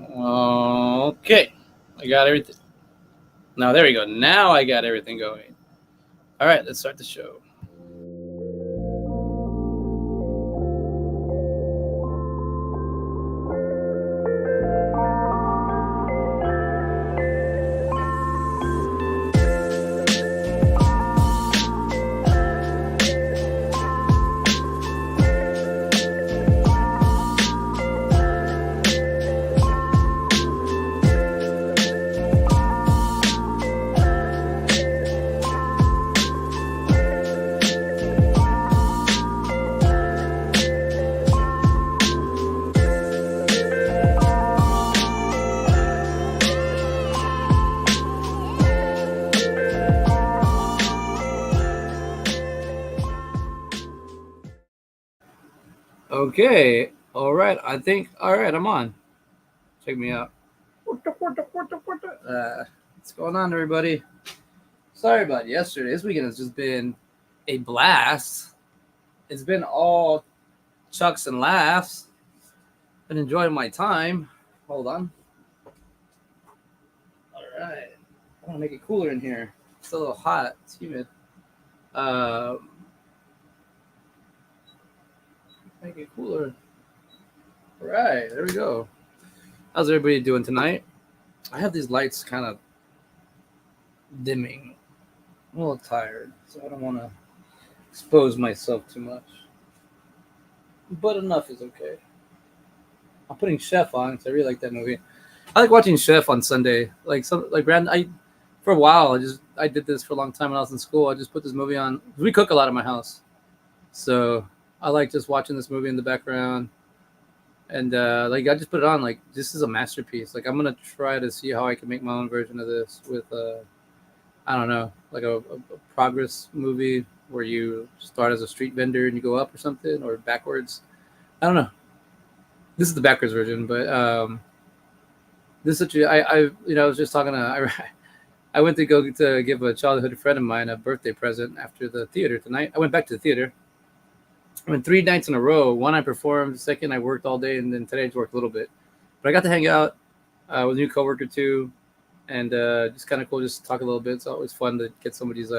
Okay, I got everything. Now there we go. Now I got everything going. All right, let's start the show. Okay, all right. I think all right. I'm on. Check me out. What's going on, everybody? Sorry about yesterday. This weekend has just been a blast. It's been all chucks and laughs. Been enjoying my time. Hold on. All right. I want to make it cooler in here. It's a little hot. It's humid. Um, make it cooler. All right. There we go. How's everybody doing tonight? I have these lights kind of dimming. I'm a little tired, so I don't want to expose myself too much. But enough is okay. I'm putting Chef on because I really like that movie. I like watching Chef on Sunday. I for a while I did this for a long time when I was in school. I just put this movie on. We cook a lot in my house, so I like just watching this movie in the background. And like I just put it on. Like this is a masterpiece. Like I'm gonna try to see how I can make my own version of this with I don't know, like a progress movie where you start as a street vendor and you go up or something, or backwards. I don't know. This is the backwards version, but this is such a I was just talking to I went to go to give a childhood friend of mine a birthday present after the theater tonight. I went back to the theater. I went 3 nights in a row. One I performed, second I worked all day, and then today I just worked a little bit. But I got to hang out with a new coworker too, and just kind of cool, just talk a little bit. It's always fun to get somebody's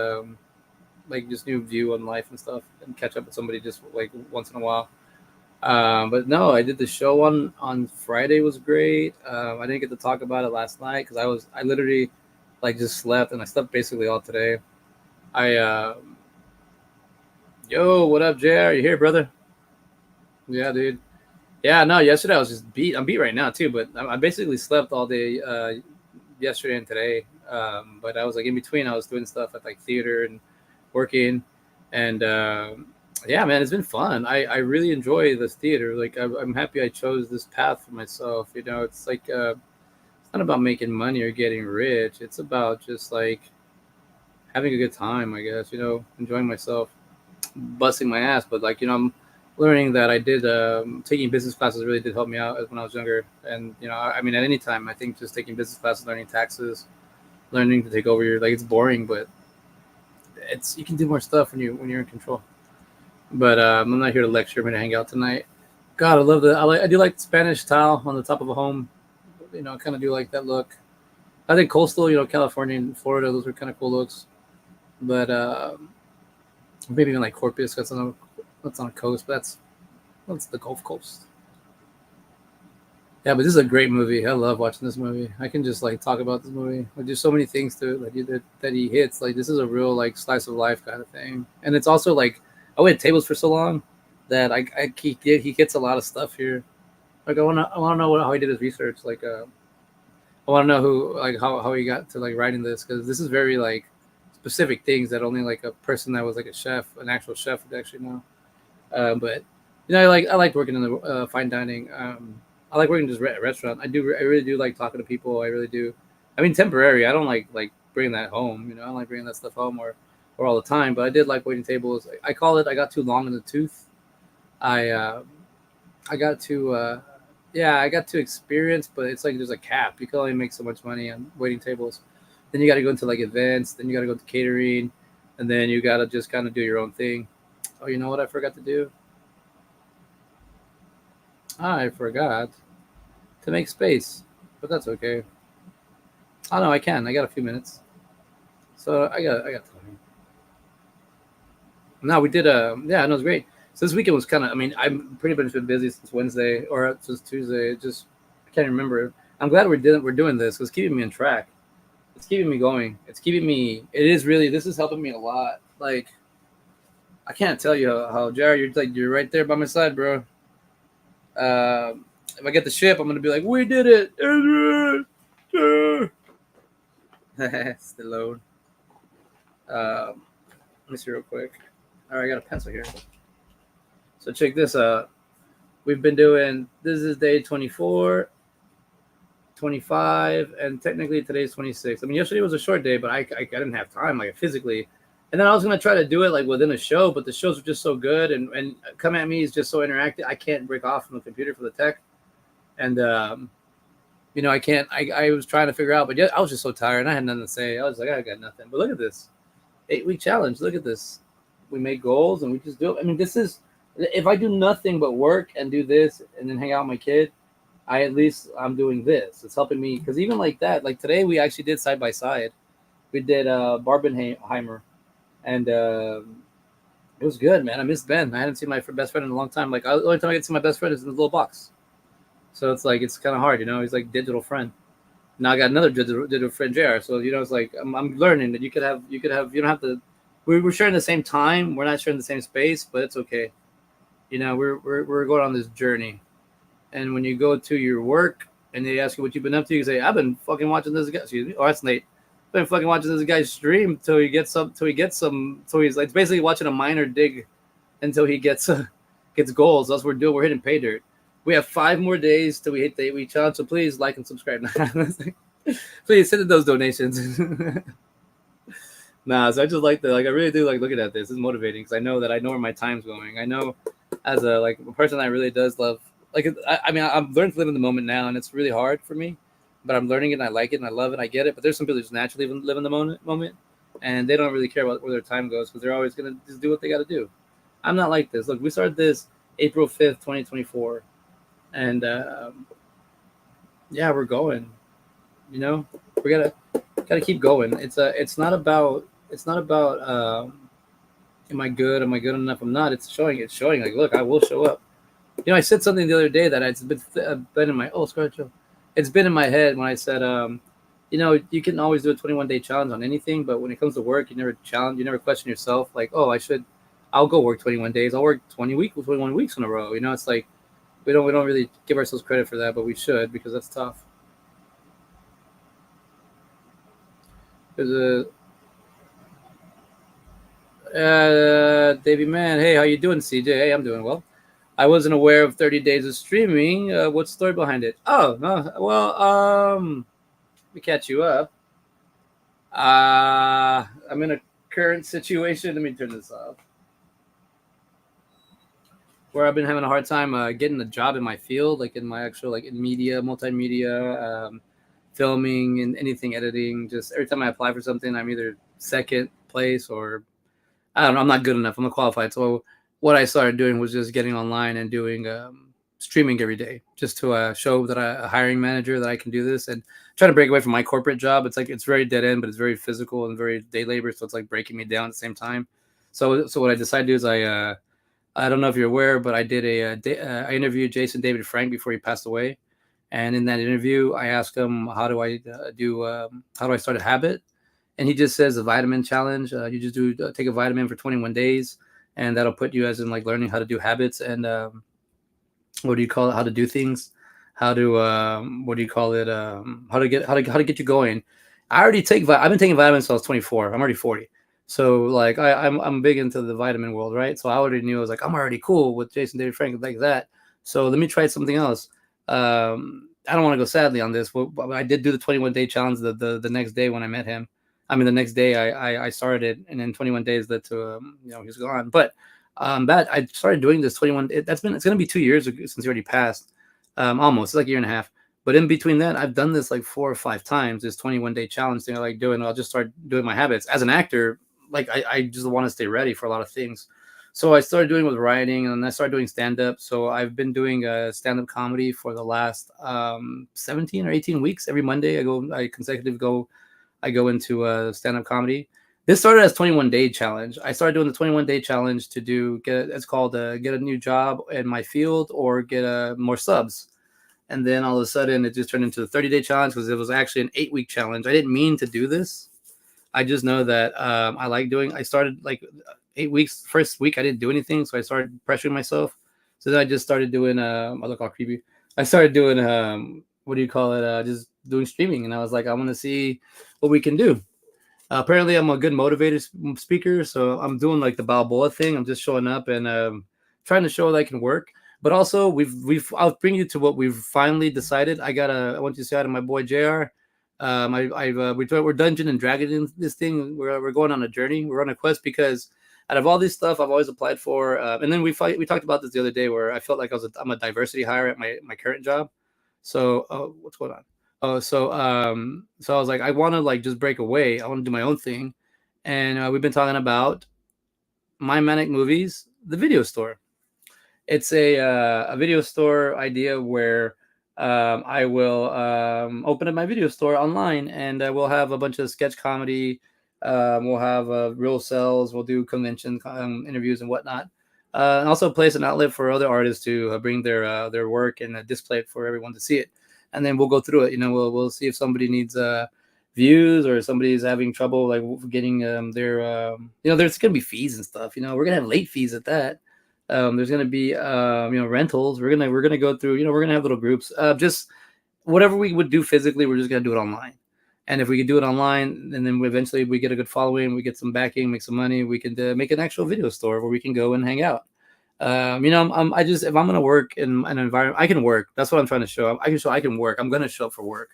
like just new view on life and stuff, and catch up with somebody just like once in a while. But no, I did the show on Friday was great. I didn't get to talk about it last night because I literally like just slept and I slept basically all today. I Yo, what up, JR? You here, brother? Yeah, dude. Yeah, no, yesterday I was just beat. I'm beat right now too, but I basically slept all day yesterday and today. But I was like in between. I was doing stuff at like theater and working, and yeah, man, it's been fun. I really enjoy this theater. Like I'm happy I chose this path for myself. You know, it's like it's not about making money or getting rich. It's about just like having a good time. I guess enjoying myself, busting my ass. But like I'm learning that I did taking business classes really did help me out when I was younger. And I mean, at any time, I think just taking business classes, learning taxes, learning to take over your like it's boring, but it's you can do more stuff when you're in control. But I'm not here to lecture. I'm here to hang out tonight. God, I love the. I do like the Spanish tile on the top of a home. I kind of do like that look. I think coastal, California and Florida, those are kind of cool looks. But maybe even like Corpus, that's on a coast. But that's the Gulf Coast. Yeah, but this is a great movie. I love watching this movie. I can just like talk about this movie. Like, there's so many things to it that he hits. Like this is a real like slice of life kind of thing. And it's also like I waited tables for so long that he gets a lot of stuff here. Like I wanna know how he did his research. Like I want to know who like how he got to like writing this because this is very like specific things that only like a person that was like a chef, an actual chef, would actually know. But I like working in the fine dining. I like working just at restaurant. I really do like talking to people. I really do. I mean, temporary. I don't like bringing that home. I don't like bringing that stuff home or all the time. But I did like waiting tables. I call it. I got too long in the tooth. I I got to yeah, I got to experience, but it's like there's a cap. You can only make so much money on waiting tables. Then you got to go into like events. Then you got to go to catering, and then you got to just kind of do your own thing. Oh, you know what I forgot to do? I forgot to make space. but that's okay. I know I can. I got a few minutes, so I got time. No, we did. Yeah, no, it was great. So this weekend was kind of. I mean, I'm pretty much been busy since Wednesday or since Tuesday. It just I can't remember. I'm glad we're doing this because it's keeping me on track. It's keeping me going. It's keeping me. It is really. This is helping me a lot. Like I can't tell you how Jared, you're right there by my side, bro. If I get the ship, I'm gonna be like, we did it. Still load. Let me see real quick. All right, I got a pencil here. So check this out. We've been doing. This is day 24, 25, and technically today's 26. I mean, yesterday was a short day, but I didn't have time, like physically. And then I was gonna try to do it like within a show, but the shows are just so good, and Come At Me is just so interactive. I can't break off from the computer for the tech, and I can't. I was trying to figure out, but yeah, I was just so tired. And I had nothing to say. I was like, I got nothing. But look at this 8-week challenge. Look at this. We make goals and we just do it. I mean, this is if I do nothing but work and do this and then hang out with my kid, I'm doing this. It's helping me because even like that, like today we actually did side by side. We did Barbenheimer, and it was good, man. I missed Ben. I hadn't seen my best friend in a long time. Like the only time I get to see my best friend is in the little box. So it's like it's kind of hard, He's like digital friend. Now I got another digital friend, JR. So it's like I'm learning that you don't have to. We're sharing the same time. We're not sharing the same space, but it's okay. We're going on this journey. And when you go to your work and they ask you what you've been up to, you can say, "I've been fucking watching this guy." Excuse me. Oh, that's Nate. I've been fucking watching this guy stream till he gets some. Till he gets some. So he's like it's basically watching a miner dig until he gets goals. That's what we're doing. We're hitting pay dirt. We have 5 more days till we hit the 8-week challenge. So please like and subscribe. Please send in those donations. So I just like I really do like looking at this. It's motivating because I know where my time's going. I know as a person that really does love I mean I'm learning to live in the moment now, and it's really hard for me, but I'm learning it and I like it and I love it. I get it, but there's some people who just naturally live in the moment, and they don't really care about where their time goes because they're always gonna just do what they got to do. I'm not like this. Look, we started this April 5th, 2024, and yeah, we're going. We gotta keep going. It's not about am I good? Am I good enough? I'm not. It's showing. Like, look, I will show up. I said something the other day that it's been in my it's been in my head when I said you can always do a 21-day challenge on anything, but when it comes to work, you never question yourself like, oh, I'll go work 21 days. I'll work 21 weeks in a row. It's like we don't really give ourselves credit for that, but we should because that's tough. There's Davey Man, hey, how you doing, CJ? Hey, I'm doing well. I wasn't aware of 30 days of streaming. What's the story behind it? Oh, no. Well, let me catch you up. I'm in a current situation. Let me turn this off. Where I've been having a hard time getting a job in my field, like in my actual, in media, multimedia, filming, and anything editing. Just every time I apply for something, I'm either second place or I don't know. I'm not good enough. I'm not qualified. So what I started doing was just getting online and doing streaming every day, just to show that a hiring manager that I can do this and try to break away from my corporate job. It's it's very dead end, but it's very physical and very day labor. So it's like breaking me down at the same time. So what I decided to do is I don't know if you're aware, but I did I interviewed Jason David Frank before he passed away, and in that interview I asked him how do I start a habit. And he just says a vitamin challenge. You just take a vitamin for 21 days, and that'll put you as in learning how to do habits and what do you call it? How to do things, how to what do you call it? How to get you going. I've been taking vitamins since I was 24. I'm already 40, so I'm big into the vitamin world, right? So I already knew I was I'm already cool with Jason David Frank like that. So let me try something else. I don't want to go sadly on this, but I did do the 21-day challenge the next day when I met him. I mean, the next day I started, and then 21 days led to he's gone. But that I started doing this 21. It's going to be 2 years since he already passed, almost. It's like a year and a half. But in between that, I've done this 4 or 5 times. This 21-day challenge thing I like doing. I'll just start doing my habits as an actor. I just want to stay ready for a lot of things. So I started doing with writing, and I started doing stand up. So I've been doing stand up comedy for the last 17 or 18 weeks. Every Monday, I go into stand up comedy. This started as 21-day challenge. I started doing the 21-day challenge to it's called get a new job in my field or get more subs. And then all of a sudden it just turned into the 30-day challenge because it was actually an 8-week challenge. I didn't mean to do this. I just know that I like doing. I started like 8 weeks. First week I didn't do anything, so I started pressuring myself. So then I just started doing. I look all creepy. I started doing what do you call it? Just doing streaming, and I was like, I want to see what we can do. Apparently, I'm a good motivated speaker, so I'm doing like the Balboa thing. I'm just showing up and trying to show that I can work. But also, we've I'll bring you to what we've finally decided. I want you to say hi to my boy Jr. We're dungeon and dragon in this thing. We're going on a journey. We're on a quest because out of all this stuff I've always applied for, and then we talked about this the other day where I felt like I'm a diversity hire at my current job. So what's going on? So I was like, I want to like just break away. I want to do my own thing, and we've been talking about My Manic Movies, the video store. It's a video store idea where I will open up my video store online, and we'll have a bunch of sketch comedy. We'll have real sales. We'll do convention interviews and whatnot. And also place an outlet for other artists to bring their work and display it for everyone to see it. And then we'll go through it. You know, we'll see if somebody needs views or somebody's having trouble like getting there's gonna be fees and stuff. You know, we're gonna have late fees at that. There's gonna be rentals. We're gonna go through. You know, we're gonna have little groups. Just whatever we would do physically, we're just gonna do it online. And if we could do it online, and then eventually we get a good following, we get some backing, make some money, we can make an actual video store where we can go and hang out. I just if I'm gonna work in an environment, I can work. That's what I'm trying to show. I can show I can work. I'm gonna show up for work.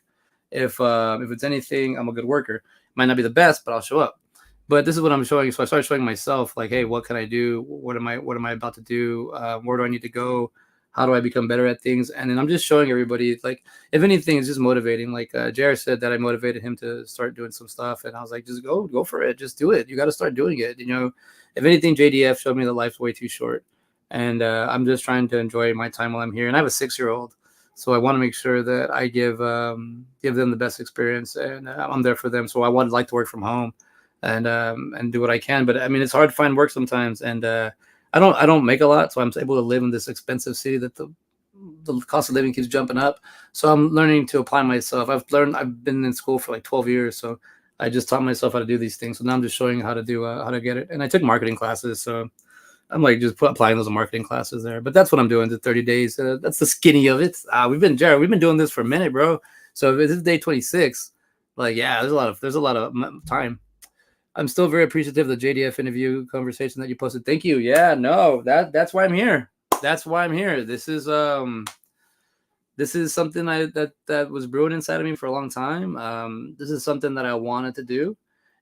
If it's anything, I'm a good worker. Might not be the best, but I'll show up. But this is what I'm showing. So I started showing myself, like, hey, what can I do? What am I about to do? Where do I need to go? How do I become better at things? And then I'm just showing everybody, like, if anything, it's just motivating. Like Jared said that I motivated him to start doing some stuff, and I was like, just go for it, just do it. You got to start doing it. You know, if anything, JDF showed me that life's way too short, and I'm just trying to enjoy my time while I'm here. And I have a 6-year-old. So I want to make sure that I give them the best experience, and I'm there for them. So I would like to work from home, and do what I can. But I mean, it's hard to find work sometimes, and I don't make a lot, so I'm able to live in this expensive city that the cost of living keeps jumping up. So I'm learning to apply myself. I've been in school for like 12 years, so I just taught myself how to do these things. So now I'm just showing how to get it. And I took marketing classes, so I'm like just applying those marketing classes there. But that's what I'm doing. The 30 days. That's the skinny of it. We've been doing this for a minute, bro. So if this is day 26, like yeah, there's a lot of time. I'm still very appreciative of the JDF interview conversation that you posted. Thank you. Yeah, no, that's why I'm here. That's why I'm here. This is something that was brewing inside of me for a long time. This is something that I wanted to do,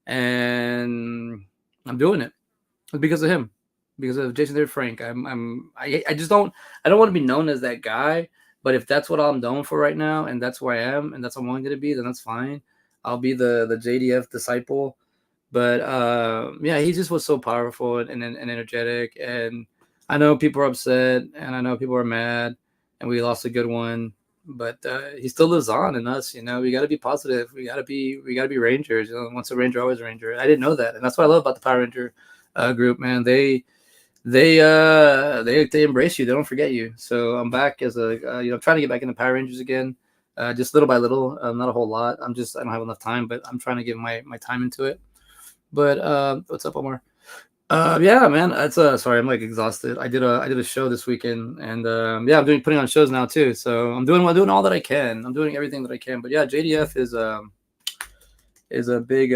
and I'm doing it because of him, because of Jason David Frank. I just don't want to be known as that guy. But if that's what I'm known for right now, and that's who I am, and that's what I'm going to be, then that's fine. I'll be the JDF disciple. But yeah, he just was so powerful and energetic. And I know people are upset, and I know people are mad, and we lost a good one. But he still lives on in us. You know, we got to be positive. We gotta be Rangers. You know, once a Ranger, always a Ranger. I didn't know that, and that's what I love about the Power Ranger group. Man, they embrace you. They don't forget you. So I'm back as trying to get back into Power Rangers again. Just little by little, not a whole lot. I don't have enough time, but I'm trying to give my time into it. But what's up, Omar? Yeah, man. That's sorry, I'm like exhausted. I did a show this weekend, and yeah, I'm putting on shows now too. So I'm doing all that I can. I'm doing everything that I can. But yeah, JDF is a big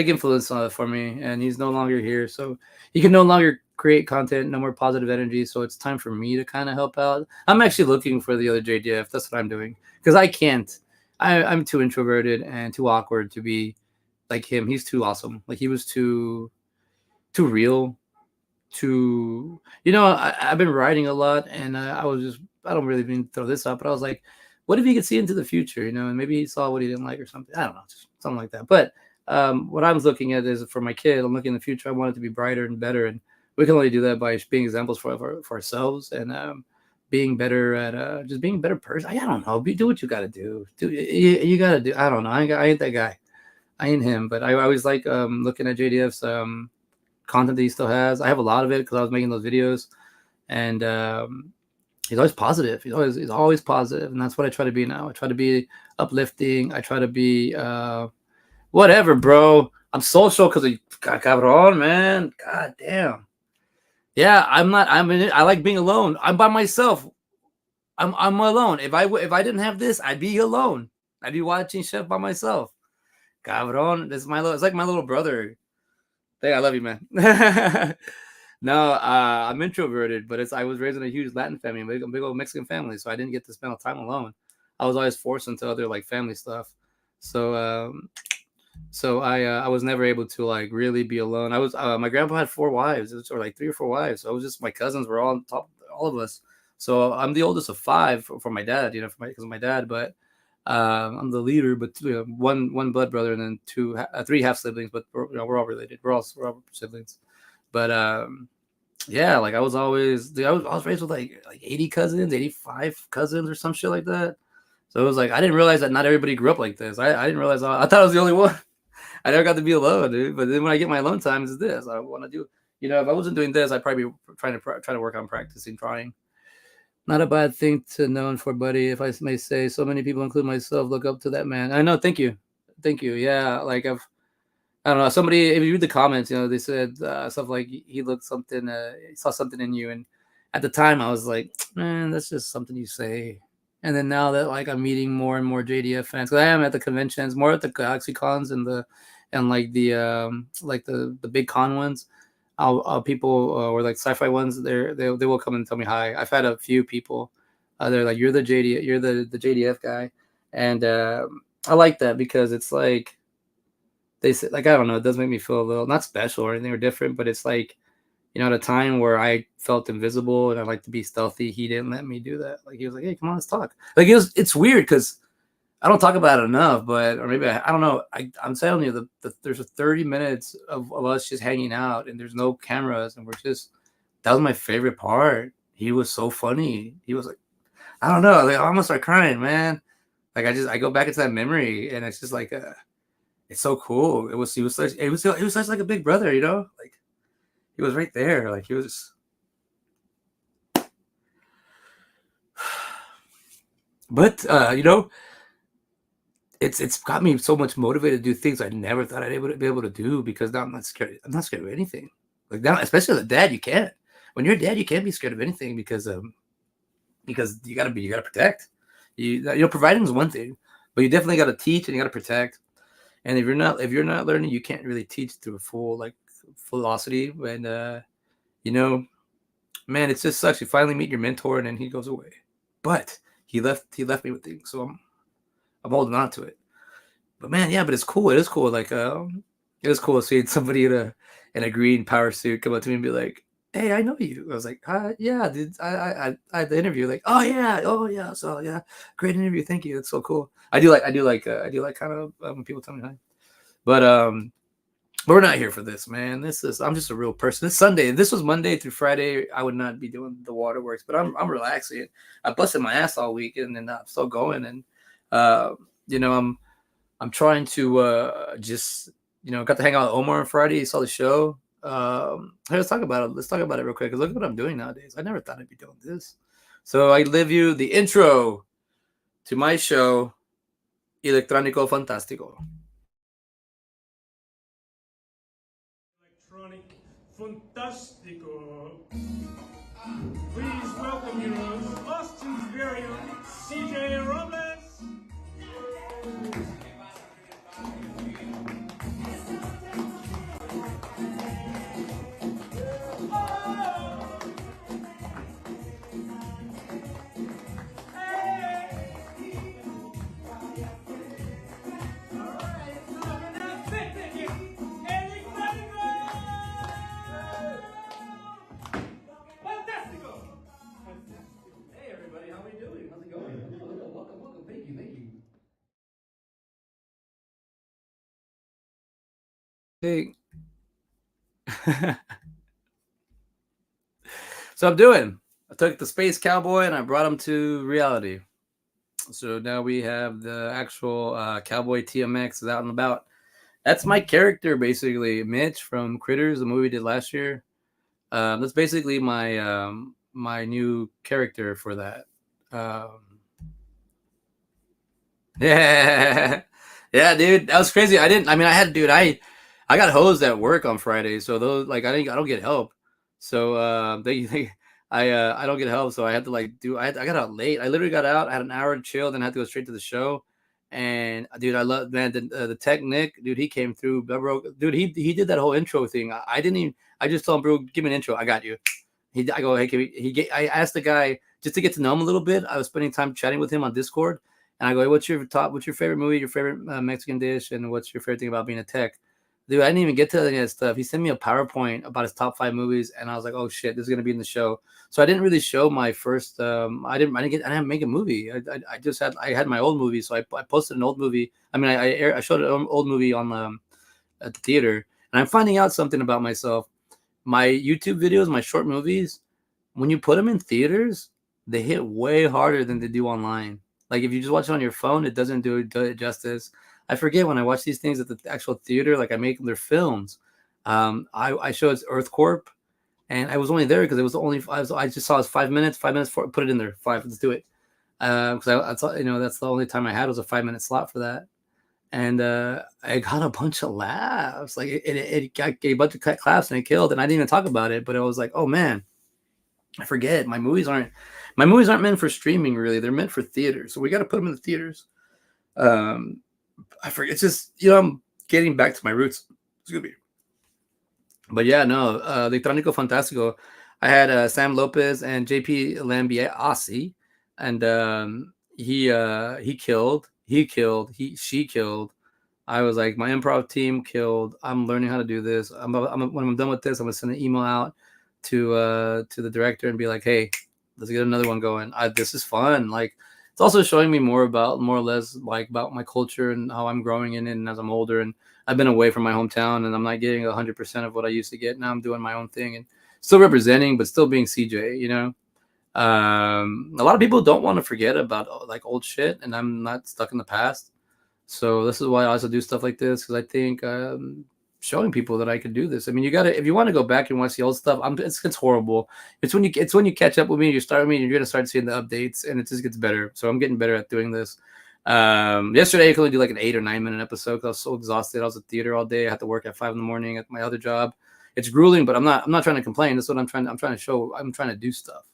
influence for me, and he's no longer here, so he can no longer create content, no more positive energy. So it's time for me to kind of help out. I'm actually looking for the other JDF. That's what I'm doing because I can't. I'm too introverted and too awkward to be like him. He's too awesome. Like he was too real. Too, I've been writing a lot, and I don't really mean to throw this up, but I was like, what if he could see into the future, and maybe he saw what he didn't like or something. I don't know, just something like that. But what I'm looking at is for my kid. I'm looking in the future. I want it to be brighter and better, and we can only do that by being examples for ourselves and being better at just being a better person. I don't know. Do what you got to do. You got to do. I don't know. I ain't that guy. I ain't him. But I always like looking at JDF's content that he still has. I have a lot of it because I was making those videos, and he's always positive. He's always positive, and that's what I try to be now. I try to be uplifting. I try to be whatever, bro. I'm social because cabron, man. God damn. Yeah, I'm not. I like being alone. I'm by myself. I'm alone. If I didn't have this, I'd be alone. I'd be watching Chef by myself. Cabron, this is my little. It's like my little brother. Hey, I love you, man. No, I'm introverted, but I was raised in a huge Latin family, big old Mexican family, so I didn't get to spend time alone. I was always forced into other like family stuff. So I was never able to like really be alone. I was my grandpa had 4 wives, or like 3 or 4 wives. So it was just my cousins were all on top, all of us. So I'm the oldest of 5 for my dad, because of my dad. But I'm the leader. But one blood brother and then 3 half siblings. But we're all related. We're all siblings. But yeah, like I was raised with like 80 cousins, 85 cousins, or some shit like that. So it was like I didn't realize that not everybody grew up like this. I didn't realize. I thought I was the only one. I never got to be alone, dude. But then when I get my alone times, is this I want to do? If I wasn't doing this, I'd probably be trying to work on practicing, trying. Not a bad thing to know for, buddy. If I may say, so many people, including myself, look up to that man. I know. Thank you. Yeah, like I don't know. Somebody, if you read the comments, they said stuff like he looked something, he saw something in you, and at the time I was like, man, that's just something you say. And then now that like I'm meeting more and more JDF fans, because I am at the conventions, more at the Galaxy cons and like the big con ones. People or like sci-fi ones, they will come and tell me hi. I've had a few people. They're like, you're the JDF guy, and I like that because it's like they say, like, I don't know, it does make me feel a little not special or anything or different, but it's like, at a time where I felt invisible and I like to be stealthy, he didn't let me do that. Like he was like, hey, come on, let's talk. Like it's weird because I don't talk about it enough, or maybe I don't know. I'm telling you, there's 30 minutes of us just hanging out and there's no cameras and that was my favorite part. He was so funny. He was like, I don't know, like I almost start crying, man. Like I go back into that memory and it's just like it's so cool. He was such like a big brother, like he was right there. Like he was just... But it's got me so much motivated to do things I never thought I'd be able to do, because now I'm not scared. I'm not scared of anything. Like now, especially as a dad, you can't. When you're a dad, you can't be scared of anything because you gotta protect. Providing is one thing, but you definitely gotta teach and you gotta protect. And if you're not learning, you can't really teach through a full velocity. And man, it just sucks. You finally meet your mentor and then he goes away. But he left me with things, so I'm holding on to it. But man, yeah, but it's cool. It is cool. Like it was cool seeing somebody in a green power suit come up to me and be like, hey, I know you. I was like, yeah, dude, I had the interview. Like, oh yeah. So yeah, great interview. Thank you. It's so cool. I do like kind of when people tell me hi. But we're not here for this, man. I'm just a real person. It's Sunday. If this was Monday through Friday, I would not be doing the waterworks. But I'm relaxing. I busted my ass all weekend and I'm still going. And I'm trying to just got to hang out with Omar on Friday. He saw the show. Hey, let's talk about it. Let's talk about it real quick. Cause look what I'm doing nowadays. I never thought I'd be doing this. So I leave you the intro to my show, Electrònico Funtastico. Electrònico Funtastico. Please welcome your Austin's very own CJ Robles. Hey. So I'm doing. I took the space cowboy and I brought him to reality. So now we have the actual cowboy TMX is out and about. That's my character basically, Mitch from Critters, the movie we did last year. That's basically my new character for that. Um, Yeah, yeah, dude, that was crazy. I didn't. I mean, I had, dude. I got hosed at work on Friday, so those like I don't get help. So I don't get help, so I had to like do. I got out late. I literally got out. I had an hour to chill, then I had to go straight to the show. And dude, I love man the tech Nick, dude. He came through, bro. Dude, he did that whole intro thing. I didn't even. I just told him, bro, give me an intro. I got you. I go, hey, I asked the guy just to get to know him a little bit. I was spending time chatting with him on Discord, and I go, hey, what's your favorite movie, your favorite Mexican dish, and what's your favorite thing about being a tech? Dude, I didn't even get to any of that stuff. He sent me a PowerPoint about his top 5 movies, and I was like, oh shit, this is gonna be in the show. So I didn't really show my first. I didn't make a movie. I just I had my old movie, so I posted an old movie. I mean, I showed an old movie on at the theater, and I'm finding out something about myself. My YouTube videos, my short movies, when you put them in theaters, they hit way harder than they do online. Like if you just watch it on your phone, it doesn't do it justice. I forget when I watch these things at the actual theater, like I make them their films. I showed Earth Corp, and I was only there because it was only I just saw it was 5 minutes, 5 minutes for put it in there, five, let's do it. Because I thought that's the only time I had was a 5 minute slot for that, and I got a bunch of laughs. Like it got a bunch of claps and it killed, and I didn't even talk about it, but I was like, oh man, I forget my movies aren't meant for streaming really. They're meant for theaters. So we got to put them in the theaters. Um, I forget. It's just I'm getting back to my roots. Excuse me. But yeah, no. Electrònico Funtastico. I had Sam Lopez and JP Lambiasi, and he killed. He killed. She killed. I was like, my improv team killed. I'm learning how to do this. When I'm done with this, I'm gonna send an email out to the director and be like, hey, let's get another one going. This is fun. Like, it's also showing me more or less like about my culture and how I'm growing in it. And as I'm older, and I've been away from my hometown, and I'm not getting 100% of what I used to get. Now I'm doing my own thing and still representing, but still being CJ. A lot of people don't want to forget about like old shit, and I'm not stuck in the past. So this is why I also do stuff like this, because I think showing people that I could do this. I mean, you gotta if you want to go back and watch the old stuff, it's horrible. It's when you catch up with me, you start with me, and you're gonna start seeing the updates, and it just gets better. So I'm getting better at doing this. Yesterday I could only do like an 8 or 9 minute episode because I was so exhausted. I was at theater all day. I had to work at 5 in the morning at my other job. It's grueling, but I'm not trying to complain. That's what I'm trying to show. I'm trying to do stuff,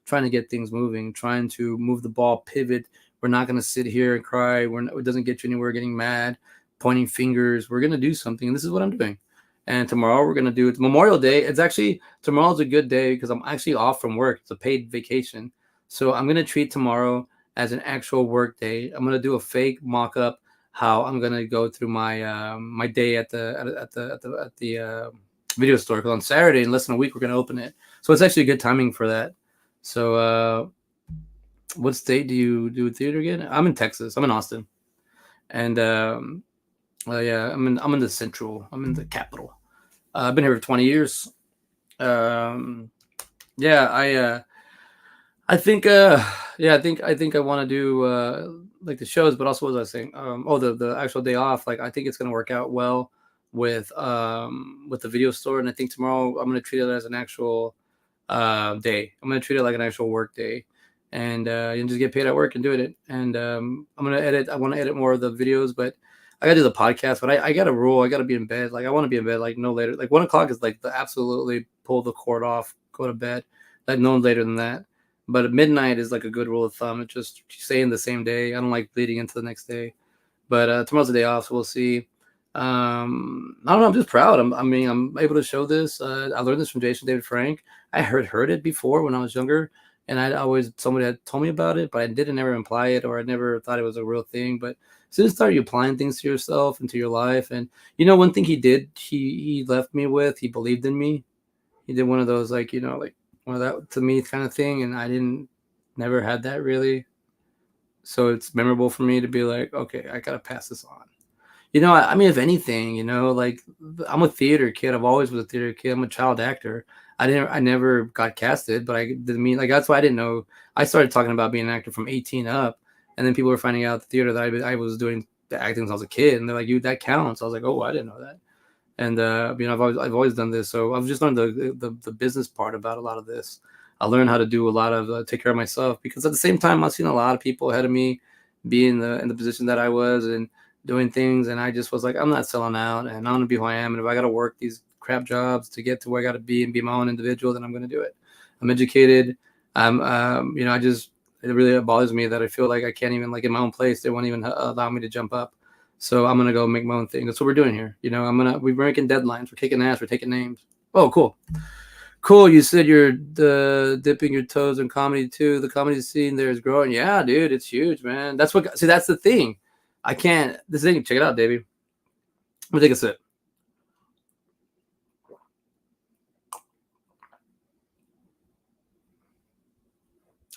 trying to get things moving, trying to move the ball, pivot. We're not going to sit here and cry. It doesn't get you anywhere getting mad, pointing fingers. We're going to do something. And this is what I'm doing. And tomorrow we're going to do it. Memorial Day. It's actually, tomorrow's a good day because I'm actually off from work. It's a paid vacation. So I'm going to treat tomorrow as an actual work day. I'm going to do a fake mock up how I'm going to go through my day at the video store. Because on Saturday, in less than a week, we're going to open it. So it's actually good timing for that. So what state do you do theater again? I'm in Texas. I'm in Austin, and yeah, I'm in the central. I'm in the capital. I've been here for 20 years. Um, yeah, I think yeah, I think I want to do like the shows, but also what was I saying? The actual day off. Like I think it's gonna work out well with the video store, and I think tomorrow I'm gonna treat it as an actual day. I'm gonna treat it like an actual work day, and you just get paid at work and doing it. And I'm gonna edit. I want to edit more of the videos, but I gotta do the podcast. But I got a rule. I gotta be in bed. Like I want to be in bed like no later. Like 1 o'clock is like the absolutely pull the cord off, go to bed. Like no later than that. But at midnight is like a good rule of thumb. It's just stay in the same day. I don't like bleeding into the next day. But tomorrow's the day off, so we'll see. I don't know. I'm just proud. I mean, I'm able to show this. I learned this from Jason David Frank. I heard it before when I was younger, and somebody had told me about it, but I didn't ever imply it, or I never thought it was a real thing. But as soon as you start applying things to yourself and to your life, and one thing he did, he left me with, he believed in me. He did one of those like like one of that to me kind of thing, and I didn't never had that really. So it's memorable for me to be like, okay, I gotta pass this on. I mean, if anything, like I'm a theater kid. I've always was a theater kid. I'm a child actor. I never got casted, but I didn't mean like that's why I didn't know. I started talking about being an actor from 18 up, and then people were finding out at the theater that I was doing the acting since I was a kid, and they're like, "You that counts." I was like, "Oh, I didn't know that." And I've always done this, so I've just learned the business part about a lot of this. I learned how to do a lot of take care of myself because at the same time I've seen a lot of people ahead of me be in the position that I was and doing things, and I just was like, I'm not selling out, and I'm gonna be who I am, and if I gotta work these crap jobs to get to where I gotta be and be my own individual, then I'm gonna do it. I'm educated. I just it really bothers me that I feel like I can't even like in my own place they won't even allow me to jump up. So I'm gonna go make my own thing. That's what we're doing here. We're making deadlines. We're kicking ass. We're taking names. Oh, cool, cool. You said you're dipping your toes in comedy too. The comedy scene there is growing. Yeah, dude, it's huge, man. That's what. See, that's the thing. I can't. This thing. Check it out, Davey. I'm gonna take a sip.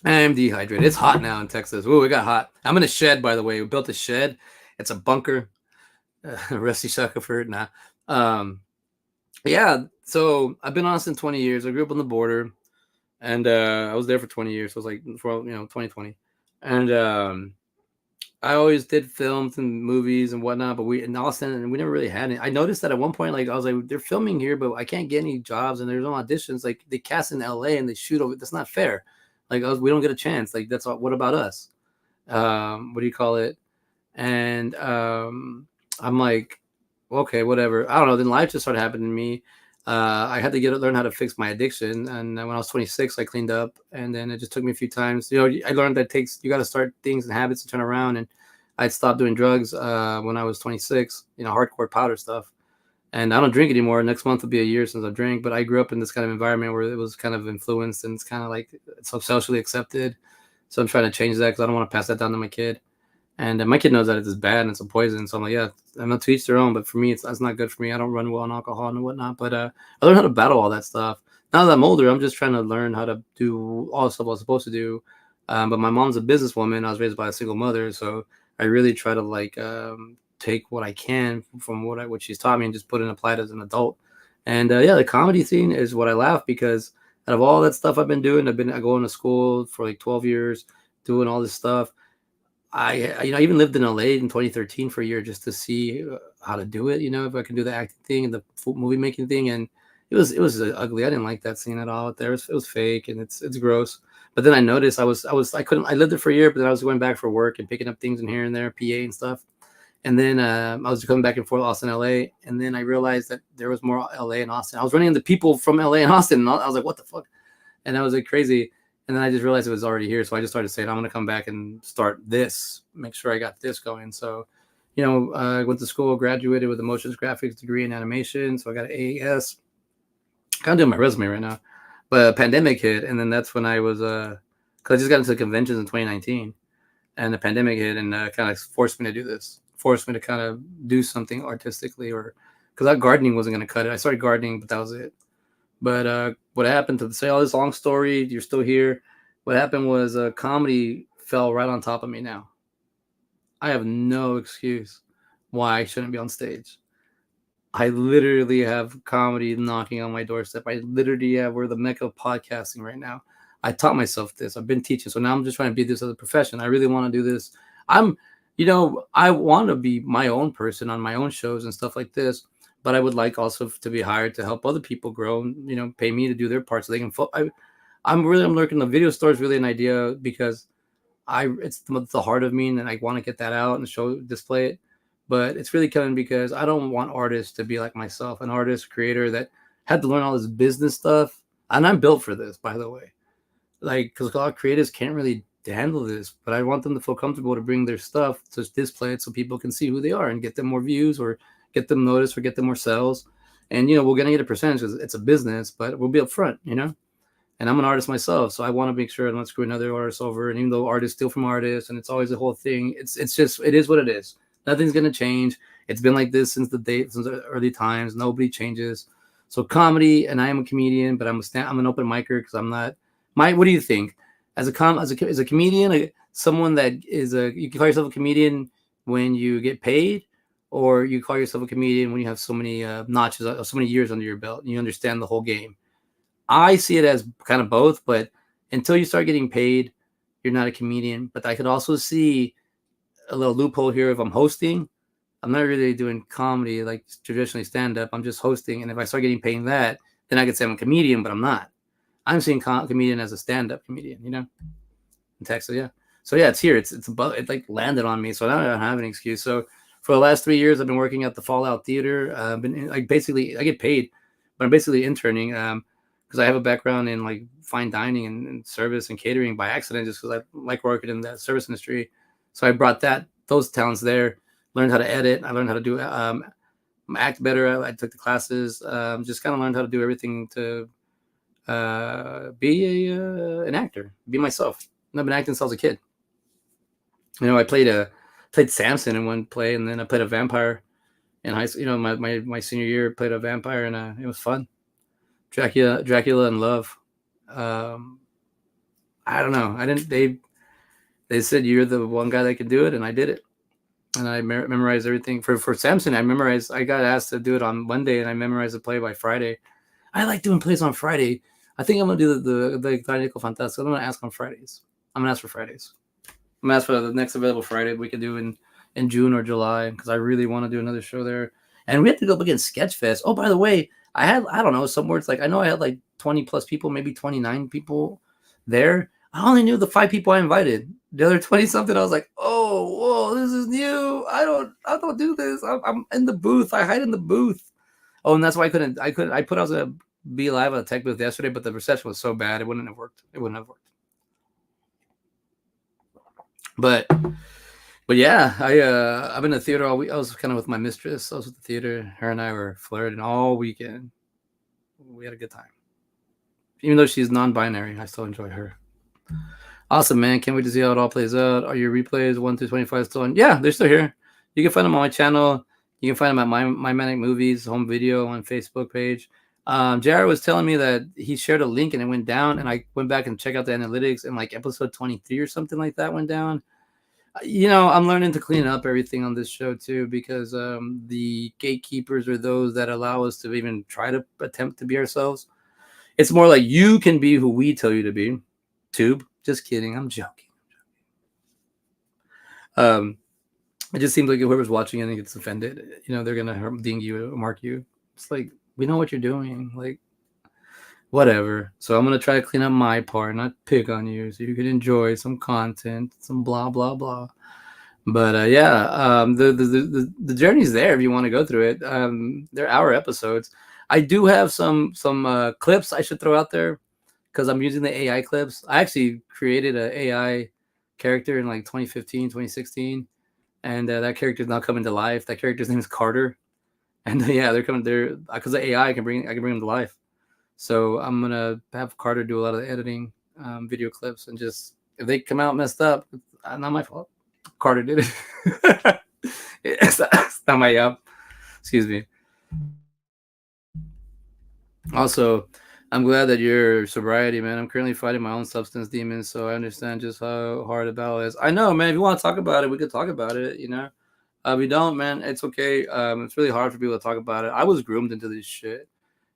I'm dehydrated. It's hot now in Texas. Ooh, it got hot. I'm in a shed, by the way. We built a shed. It's a bunker. Rusty Shackelford. Nah. Um, yeah. So I've been on since 20 years. I grew up on the border. And I was there for 20 years. So it was like for 2020, and I always did films and movies and whatnot. But we in Austin, and we never really had it. I noticed that at one point, like I was like, they're filming here, but I can't get any jobs, and there's no auditions. Like they cast in L.A. and they shoot over. That's not fair. Like we don't get a chance. Like that's all, what about us? What do you call it? And I'm like, okay, whatever. I don't know. Then life just started happening to me. I had to learn how to fix my addiction, and when I was 26, I cleaned up, and then it just took me a few times. I learned that you got to start things and habits to turn around, and I'd stopped doing drugs when I was 26. Hardcore powder stuff, and I don't drink anymore. Next month will be a year since I drank, but I grew up in this kind of environment where it was kind of influenced, and it's kind of like it's socially accepted. So I'm trying to change that because I don't want to pass that down to my kid. And my kid knows that it's bad and it's a poison. So I'm like, yeah, I'm not to each their own. But for me, that's not good for me. I don't run well on alcohol and whatnot. But I learned how to battle all that stuff. Now that I'm older, I'm just trying to learn how to do all the stuff I was supposed to do. But my mom's a businesswoman. I was raised by a single mother. So I really try to like take what I can from what she's taught me and just put it and apply it as an adult. And yeah, the comedy scene is what I laugh because out of all that stuff I've been doing, I going to school for like 12 years, doing all this stuff. I even lived in LA in 2013 for a year just to see how to do it. If I can do the acting thing and the movie making thing, and it was ugly. I didn't like that scene at all. Out there, it was fake and it's gross. But then I noticed I couldn't. I lived there for a year, but then I was going back for work and picking up things in here and there, PA and stuff. And then I was coming back and forth Austin, LA, and then I realized that there was more LA and Austin. I was running into people from LA and Austin, and I was like, what the fuck? And I was like crazy. And then I just realized it was already here. So I just started saying, I'm going to come back and start this, make sure I got this going. So, I went to school, graduated with a motions graphics degree in animation. So I got an AES. Kind of doing my resume right now. But pandemic hit. And then that's when I was, because I just got into conventions in 2019. And the pandemic hit and kind of forced me to do this, forced me to kind of do something artistically or because that gardening wasn't going to cut it. I started gardening, but that was it. But what happened to say all this long story? You're still here. What happened was comedy fell right on top of me now. I have no excuse why I shouldn't be on stage. I literally have comedy knocking on my doorstep. I literally have we're the mecca of podcasting right now. I taught myself this. I've been teaching, so now I'm just trying to be this as a profession. I really want to do this. I want to be my own person on my own shows and stuff like this. But I would like also to be hired to help other people grow. And, pay me to do their part so they can. I'm looking. The video store is really an idea because it's the heart of me, and I want to get that out and display it. But it's really coming because I don't want artists to be like myself, an artist creator that had to learn all this business stuff. And I'm built for this, by the way. Like, because a lot of creators can't really handle this, but I want them to feel comfortable to bring their stuff to display it so people can see who they are and get them more views or get them noticed or get them more sales. And, we're going to get a percentage because it's a business, but we'll be upfront. And I'm an artist myself, so I want to make sure I don't screw another artist over. And even though artists steal from artists, and it's always a whole thing, it's just it is what it is. Nothing's gonna change. It's been like this since the early times. Nobody changes. So comedy, and I am a comedian, but I'm an open micer because I'm not. What do you think? As a comedian, someone that is you can call yourself a comedian when you get paid, or you call yourself a comedian when you have so many notches, so many years under your belt, and you understand the whole game. I see it as kind of both, but until you start getting paid, you're not a comedian. But I could also see a little loophole here. If I'm hosting, I'm not really doing comedy like traditionally stand up. I'm just hosting, and if I start getting paid that, then I could say I'm a comedian, but I'm not. I'm seeing comedian as a stand up comedian, in Texas, yeah. So yeah, it's here. It's above. It like landed on me, so now I don't have an excuse. So for the last 3 years, I've been working at the Fallout Theater. I've been like basically I get paid, but I'm basically interning because I have a background in like fine dining and service and catering by accident, just because I like working in that service industry. So I brought those talents there. Learned how to edit. I learned how to do act better. I took the classes. Just kind of learned how to do everything to be an actor, be myself. And I've been acting since I was a kid. I played Samson in one play, and then I played a vampire in high school. My senior year, played a vampire, and it was fun. Dracula in Love. Um, I don't know. I didn't. They said you're the one guy that can do it, and I did it. And I memorized everything for Samson. I got asked to do it on Monday, and I memorized the play by Friday. I like doing plays on Friday. I think I'm gonna do the Electrònico Funtastico. I'm gonna ask on Fridays. I'm gonna ask for Fridays. I'm gonna ask for the next available Friday we can do in June or July, because I really want to do another show there. And we have to go up against Sketchfest. Oh, by the way, I don't know, somewhere it's like I know I had like 20 plus people, maybe 29 people there. I only knew the 5 people I invited. The other 20 something, I was like, oh, whoa, this is new. I don't do this. I'm in the booth. I hide in the booth. Oh, and that's why I put I was gonna be live on a tech booth yesterday, but the reception was so bad it wouldn't have worked. But yeah, I've been in the theater all week. I was kind of with my mistress. I was at the theater. Her and I were flirting all weekend. We had a good time. Even though she's non-binary, I still enjoy her. Awesome, man. Can't wait to see how it all plays out. Are your replays 1 through 25 still on? Yeah, they're still here. You can find them on my channel. You can find them at my Manic Movies home video on Facebook page. Jared was telling me that he shared a link and it went down, and I went back and checked out the analytics, and like episode 23 or something like that went down. I'm learning to clean up everything on this show too, because the gatekeepers are those that allow us to even try to attempt to be ourselves. It's more like you can be who we tell you to be. Tube. Just kidding. I'm joking. It just seems like whoever's watching it and gets offended, they're gonna ding you or mark you. It's like, we know what you're doing. Like, whatever. So I'm gonna try to clean up my part, not pick on you, so you can enjoy some content, some blah blah blah. But yeah, the journey's there if you want to go through it. They're hour episodes. I do have some clips I should throw out there, because I'm using the AI clips. I actually created an AI character in like 2015, 2016, and that character is now coming to life. That character's name is Carter, and yeah, they're coming there because the AI I can bring them to life. So I'm gonna have Carter do a lot of the editing, video clips, and just if they come out messed up, it's not my fault. Carter did it. It's not my job. Excuse me. Also, I'm glad that your sobriety, man. I'm currently fighting my own substance demons, so I understand just how hard the battle is. I know, man. If you want to talk about it, we could talk about it. If we don't, man, it's okay. It's really hard for people to talk about it. I was groomed into this shit.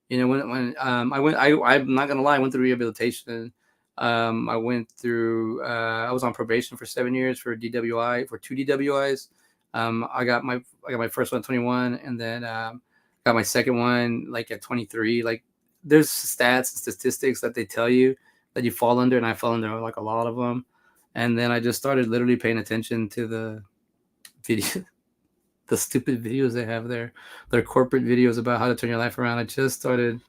When I'm not gonna lie, I went through rehabilitation. I went through. I was on probation for 7 years for DWI, for 2 DWIs. I got my first one at 21, and then got my second one like at 23. Like, there's stats and statistics that they tell you that you fall under, and I fell under like a lot of them. And then I just started literally paying attention to the video, the stupid videos they have there. Their corporate videos about how to turn your life around. I just started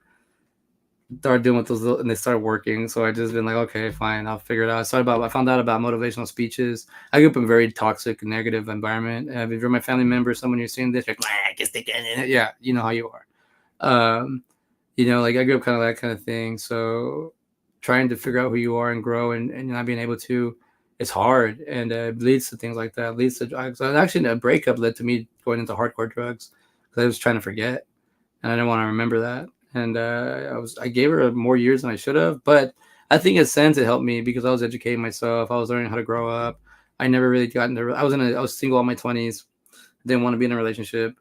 doing with those, and they started working. So I just been like, okay, fine, I'll figure it out. I found out about motivational speeches. I grew up in a very toxic, negative environment. If you're my family member, someone you're seeing this, like, yeah, you know how you are. Like I grew up kind of that kind of thing. So trying to figure out who you are and grow, and not being able to, it's hard, and it leads to things like that. It leads to drugs. And actually, a breakup led to me going into hardcore drugs because I was trying to forget, and I didn't want to remember that. And I gave her more years than I should have, but I think in a sense it helped me because I was educating myself. I was learning how to grow up. I never really got into. I was single all my 20s. Didn't want to be in a relationship.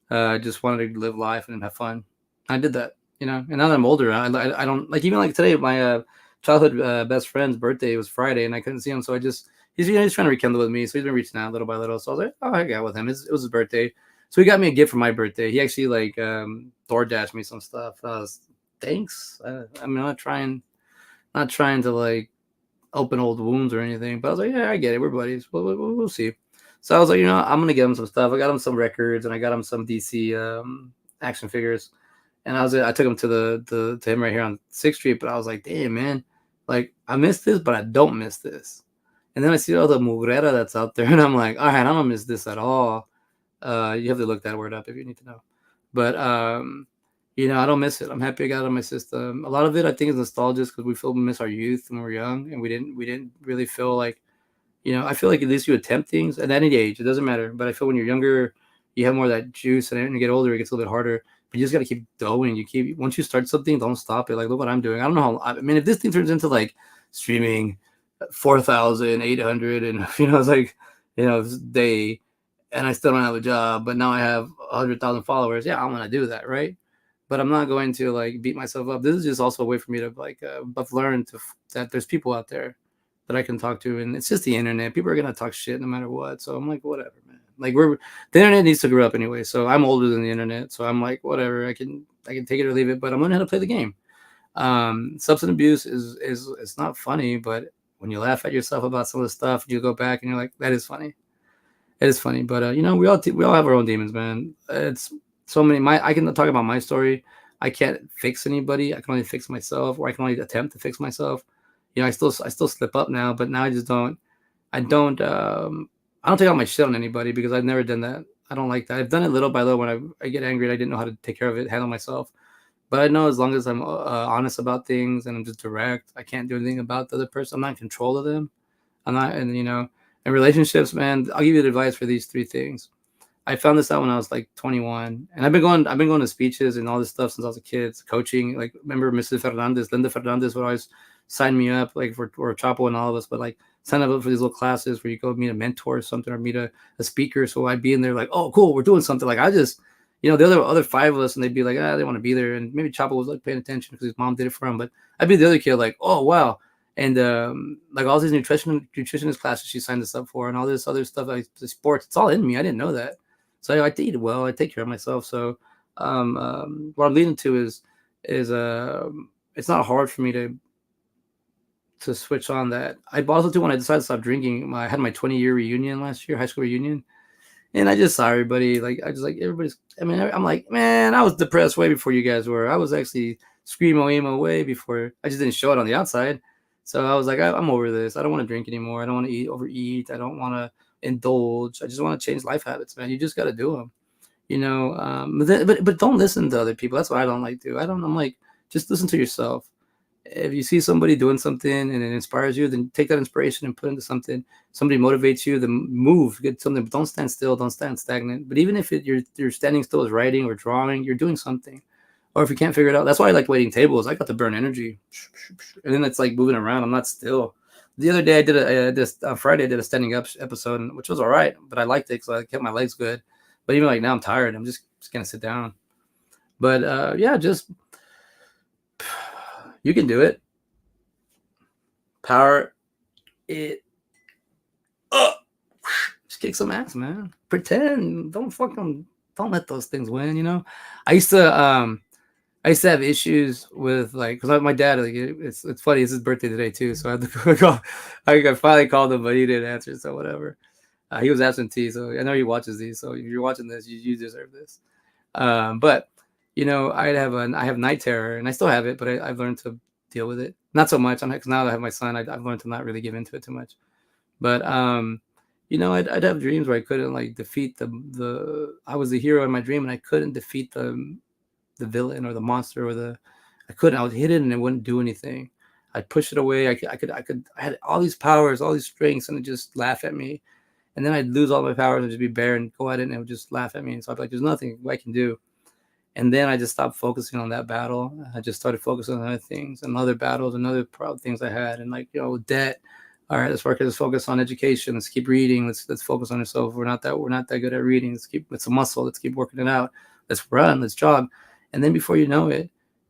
I just wanted to live life and have fun. I did that, you know. And now that I'm older, I don't like, even like today. My childhood best friend's birthday was Friday, and I couldn't see him, so I just he's trying to rekindle with me. So he's been reaching out little by little. So I was like, oh, I got with him. It was his birthday, so he got me a gift for my birthday. He actually like door dashed me some stuff. I was thanks. I mean, I'm not trying to like open old wounds or anything. But I was like, yeah, I get it. We're buddies. We'll see. So I was like, you know, I'm gonna get him some stuff. I got him some records and I got him some DC action figures. And I took him to to him right here on 6th Street. But I was like, damn man, like I miss this, but I don't miss this. And then I see all the mugrera that's out there, and I'm like, all right, I don't miss this at all. You have to look that word up if you need to know. But you know, I don't miss it. I'm happy I got it on my system. A lot of it, I think, is nostalgia because we miss our youth when we were young, and we didn't really feel like, you know, I feel like at least you attempt things at any age. It doesn't matter. But I feel when you're younger, you have more of that juice, and when you get older, it gets a little bit harder. But you just got to keep going. Once you start something, don't stop it. Like, look what I'm doing. I don't know how. I mean, if this thing turns into like streaming 4,800, and you know, it's like, you know, day, and I still don't have a job, but now I have 100,000 followers. Yeah, I'm gonna do that, right? But I'm not going to like beat myself up. This is just also a way for me to like, I've learned that there's people out there that I can talk to, and it's just the internet. People are gonna talk shit no matter what. So I'm like, whatever, man. Like the internet needs to grow up anyway. So I'm older than the internet. So I'm like, whatever. I can take it or leave it. But I'm learning how to play the game. Substance abuse is it's not funny, but when you laugh at yourself about some of the stuff, you go back and you're like, that is funny. It is funny, but you know, we all have our own demons, man. It's so many. I can talk about my story. I can't fix anybody. I can only fix myself, or I can only attempt to fix myself. You know, I still slip up now, but now I just don't. I don't. I don't take out my shit on anybody because I've never done that. I don't like that. I've done it little by little when I get angry and I didn't know how to take care of it, handle myself. But I know as long as I'm honest about things and I'm just direct, I can't do anything about the other person. I'm not in control of them. I'm not, and you know, in relationships, man, I'll give you the advice for these three things. I found this out when I was like 21, and I've been going to speeches and all this stuff since I was a kid, coaching. Like, remember Mrs. Fernandez, Linda Fernandez would always sign me up, like for or Chapo and all of us, but like sign up for these little classes where you go meet a mentor or something, or meet a speaker. So I'd be in there like, oh, cool, we're doing something. Like I just, you know, the other five of us, and they'd be like, they want to be there, and maybe Chapo was like paying attention because his mom did it for him, but I'd be the other kid like, oh wow. And like all these nutritionist classes she signed us up for, and all this other stuff, like the sports, it's all in me. I didn't know that. So I eat well. I take care of myself. So what I'm leading to is it's not hard for me to switch on that. I also too, when I decided to stop drinking, I had my 20-year reunion last year, high school reunion, and I just saw everybody. Like I just like everybody's. I mean, I'm like, man, I was depressed way before you guys were. I was actually screamo emo way before. I just didn't show it on the outside. So I was like, I'm over this. I don't want to drink anymore. I don't want to overeat. I don't want to indulge. I just want to change life habits, man. You just got to do them, you know. But don't listen to other people. That's what I don't like to. I'm like, just listen to yourself. If you see somebody doing something and it inspires you, then take that inspiration and put into something. Somebody motivates you, then move, get something. But don't stand still. Don't stand stagnant. But even if you're standing still as writing or drawing, you're doing something. Or if you can't figure it out, that's why I like waiting tables. I got to burn energy, and then it's like moving around. I'm not still. The other day I did this Friday I did a standing up episode, which was all right, but I liked it because I kept my legs good. But even like now I'm tired. I'm just gonna sit down. But yeah, just you can do it. Power it up. Just kick some ass, man. Pretend. Don't let those things win. You know, I used to have issues with like, because my dad, like, it's funny, it's his birthday today too, so I had to call. I finally called him, but he didn't answer, so whatever. He was absentee, so I know he watches these, so if you're watching this, you deserve this. But you know, I have night terror, and I still have it, but I've learned to deal with it. Not so much, because now that I have my son, I've learned to not really give into it too much. But you know, I'd have dreams where I couldn't like defeat the I was the hero in my dream, and I couldn't defeat the villain or the monster or I couldn't. I would hit it and it wouldn't do anything. I'd push it away. I had all these powers, all these strengths, and it just laugh at me. And then I'd lose all my powers and just be bare and go at it, and it would just laugh at me. And so I'd be like, there's nothing I can do. And then I just stopped focusing on that battle. I just started focusing on other things and other battles and other things I had, and like, you know, debt, All right, let's focus on education. Let's keep reading. Let's focus on ourselves. We're not that good at reading. It's a muscle. Let's keep working it out. Let's run. Let's jog. And then before you know it,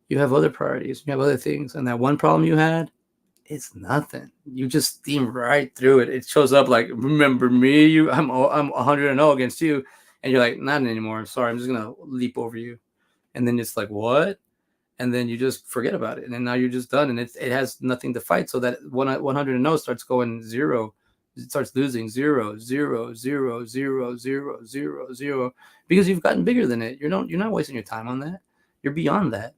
you have other priorities. You have other things. And that one problem you had, it's nothing. You just steam right through it. It shows up like, remember me? I'm 100-0 against you, and you're like, not anymore. I'm sorry. I'm just gonna leap over you. And then it's like, what? And then you just forget about it, and then now you're just done, and it has nothing to fight. So that 100-0 starts going zero. It starts losing zero, zero, zero, zero, zero, zero, zero, because you've gotten bigger than it. You're not wasting your time on that. You're beyond that.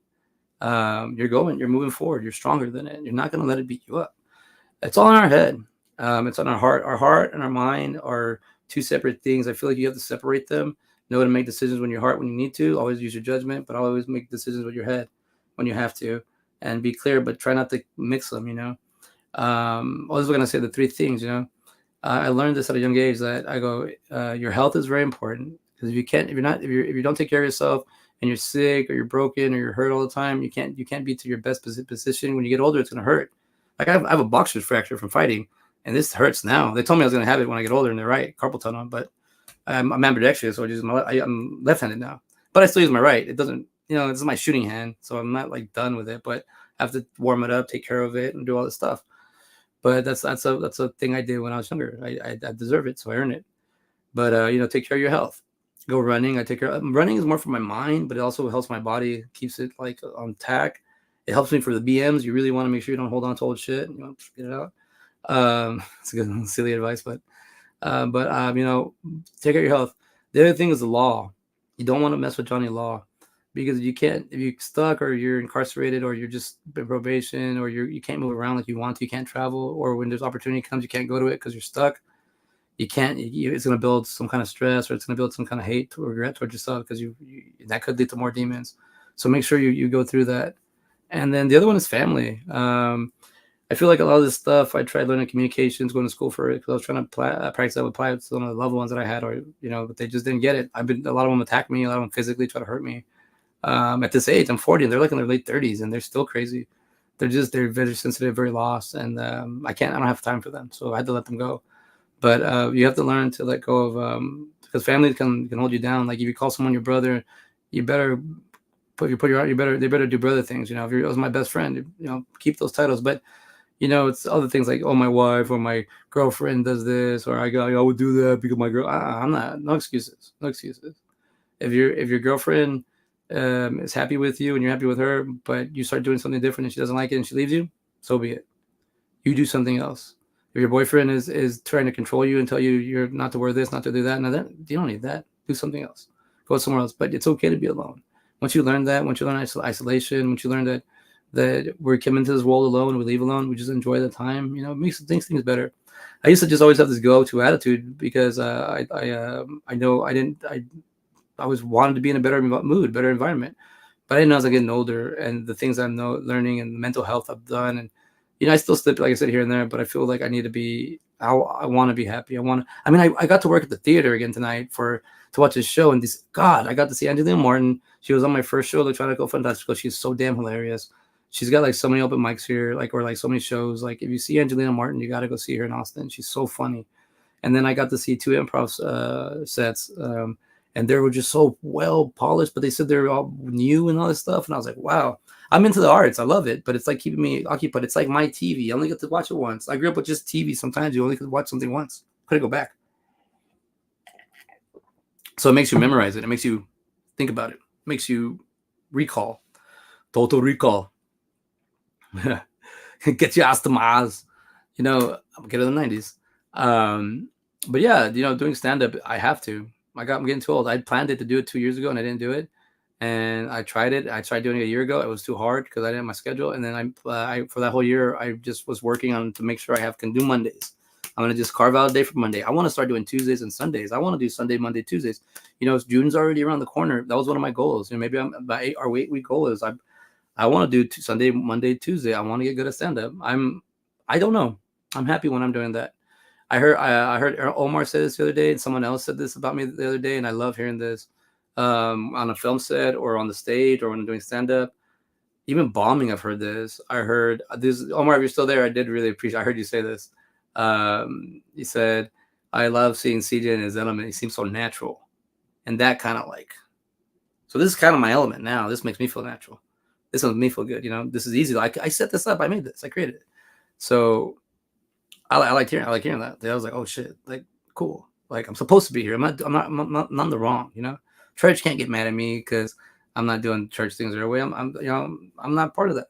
You're moving forward. You're stronger than it. You're not going to let it beat you up. It's all in our head. It's on our heart. Our heart and our mind are two separate things. I feel like you have to separate them. Know how to make decisions when your heart, when you need to. Always use your judgment, but always make decisions with your head when you have to, and be clear. But try not to mix them. I was going to say the three things. I learned this at a young age that I go, your health is very important, because if you don't take care of yourself, and you're sick or you're broken or you're hurt all the time, you can't be to your best position. When you get older, it's gonna hurt. Like I have a boxer's fracture from fighting, and this hurts now. They told me I was gonna have it when I get older, and they're right, carpal tunnel. But I'm ambidextrous, so I'm left-handed now, but I still use my right. It doesn't, this is my shooting hand, so I'm not like done with it. But I have to warm it up, take care of it, and do all this stuff. But that's a thing I did when I was younger. I deserve it, so I earn it. But take care of your health. Go running. I take care. Running is more for my mind, but it also helps my body, keeps it like on tack. It helps me for the BMs. You really want to make sure you don't hold on to old shit. You want to get it out. It's a good silly advice, but take care of your health. The other thing is the law. You don't want to mess with Johnny Law, because you can't, if you're stuck or you're incarcerated or you're just probation, or you can't move around like you want to, you can't travel, or when there's opportunity comes, you can't go to it because you're stuck. You can't. It's going to build some kind of stress, or it's going to build some kind of hate or regret towards yourself, because that could lead to more demons. So make sure you go through that. And then the other one is family. I feel like a lot of this stuff I tried learning communications, going to school for it, because I was trying to practice that with some of the loved ones that I had, or but they just didn't get it. A lot of them attacked me, a lot of them physically try to hurt me. At this age, I'm 40, and they're like in their late 30s, and they're still crazy. They're very sensitive, very lost, and I don't have time for them, so I had to let them go. But you have to learn to let go of, because family can hold you down. Like if you call someone your brother, you better they better do brother things. If you're my best friend, keep those titles. But it's other things like, oh, my wife or my girlfriend does this, or I would do that because my girl. I'm not. No excuses. No excuses. If your girlfriend is happy with you and you're happy with her, but you start doing something different and she doesn't like it and she leaves you, so be it. You do something else. If your boyfriend is trying to control you and tell you you're not to wear this, not to do that, you don't need that. Do something else. Go somewhere else. But it's okay to be alone. Once you learn that, once you learn isolation, once you learn that we come into this world alone, we leave alone, we just enjoy the time. It makes things better. I used to just always have this go-to attitude, because I know I always wanted to be in a better mood, better environment. But I didn't know as I'm getting older, and the things I'm learning, and the mental health I've done, and I still slip, like I said, here and there, but I feel like I need to be. I want to be happy. I got to work at the theater again tonight to watch this show, and I got to see Angelina Martin. She was on my first show, Electrònico Funtastico. She's so damn hilarious. She's got like so many open mics here, or so many shows. Like if you see Angelina Martin, you got to go see her in Austin. She's so funny. And then I got to see two improv sets. And they were just so well polished, but they said they're all new and all this stuff. And I was like, wow, I'm into the arts. I love it, but it's like keeping me occupied. It's like my TV. I only get to watch it once. I grew up with just TV. Sometimes you only could watch something once. Couldn't go back. So it makes you memorize it. It makes you think about it. It makes you recall. Total recall. Get your ass to Mars. I'm getting the 90s. But yeah, doing stand-up, I have to. I'm getting too old. I planned it to do it 2 years ago, and I didn't do it. And I tried it. I tried doing it a year ago. It was too hard because I didn't have my schedule. And then I for that whole year, I just was working on to make sure can do Mondays. I'm gonna just carve out a day for Monday. I want to start doing Tuesdays and Sundays. I want to do Sunday, Monday, Tuesdays. June's already around the corner. That was one of my goals. Maybe I'm about 8 week goal is I want to do Sunday, Monday, Tuesday. I want to get good at stand up. I don't know. I'm happy when I'm doing that. I heard Omar say this the other day, and someone else said this about me the other day, and I love hearing this on a film set or on the stage or when I'm doing stand up. Even bombing, I've heard this. I heard this. Omar, if you're still there, I did really appreciate. I heard you say this. He said, I love seeing CJ in his element. He seems so natural. And that kind of like, so this is kind of my element now. This makes me feel natural. This makes me feel good. This is easy. I set this up. I made this. I created it. So I like hearing that. I was like, oh shit, like cool. Like I'm supposed to be here. I'm not in the wrong. Church can't get mad at me because I'm not doing church things their way. I'm not part of that.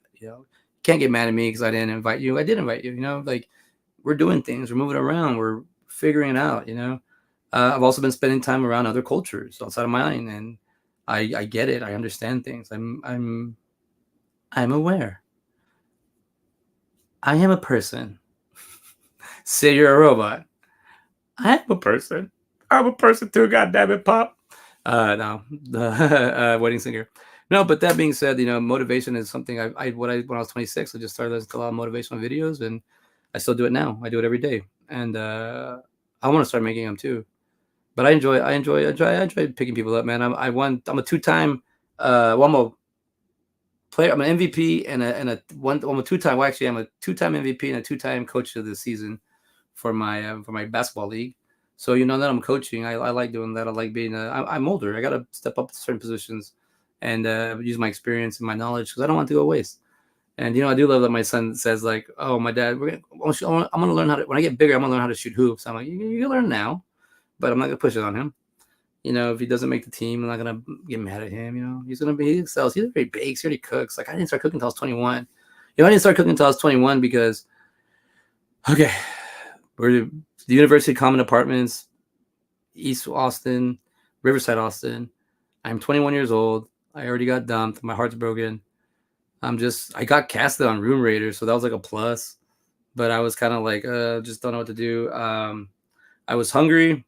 Can't get mad at me because I didn't invite you. I did invite you. Like we're doing things. We're moving around. We're figuring it out. I've also been spending time around other cultures outside of mine, and I get it. I understand things. I'm aware. I am a person. Say you're a robot. I am a person. I'm a person too. God damn it, Pop. No, the wedding singer. No, but that being said, motivation is something when I was 26, I just started listening to a lot of motivational videos, and I still do it now. I do it every day, and I want to start making them too. But I enjoy picking people up, man. I'm a two-time, I'm a player. I'm an MVP and I'm a two-time. Well, actually, I'm a two-time MVP and a two-time coach of the season for my basketball league. So that I'm coaching. I like doing that. I like being. I'm older. I got to step up to certain positions and use my experience and my knowledge because I don't want to go waste. And I do love that my son says like, "Oh, my dad, I'm gonna learn how to. When I get bigger, I'm gonna learn how to shoot hoops." I'm like, "You can learn now, but I'm not gonna push it on him. If he doesn't make the team, I'm not gonna get mad at him. He excels. He already bakes. He already cooks. Like I didn't start cooking until I was 21. I didn't start cooking until I was 21 because, okay, we're the University Common Apartments, East Austin, Riverside, Austin. I'm 21 years old. I already got dumped. My heart's broken. I got casted on Room Raiders, so that was like a plus. But I was kind of like, just don't know what to do. I was hungry.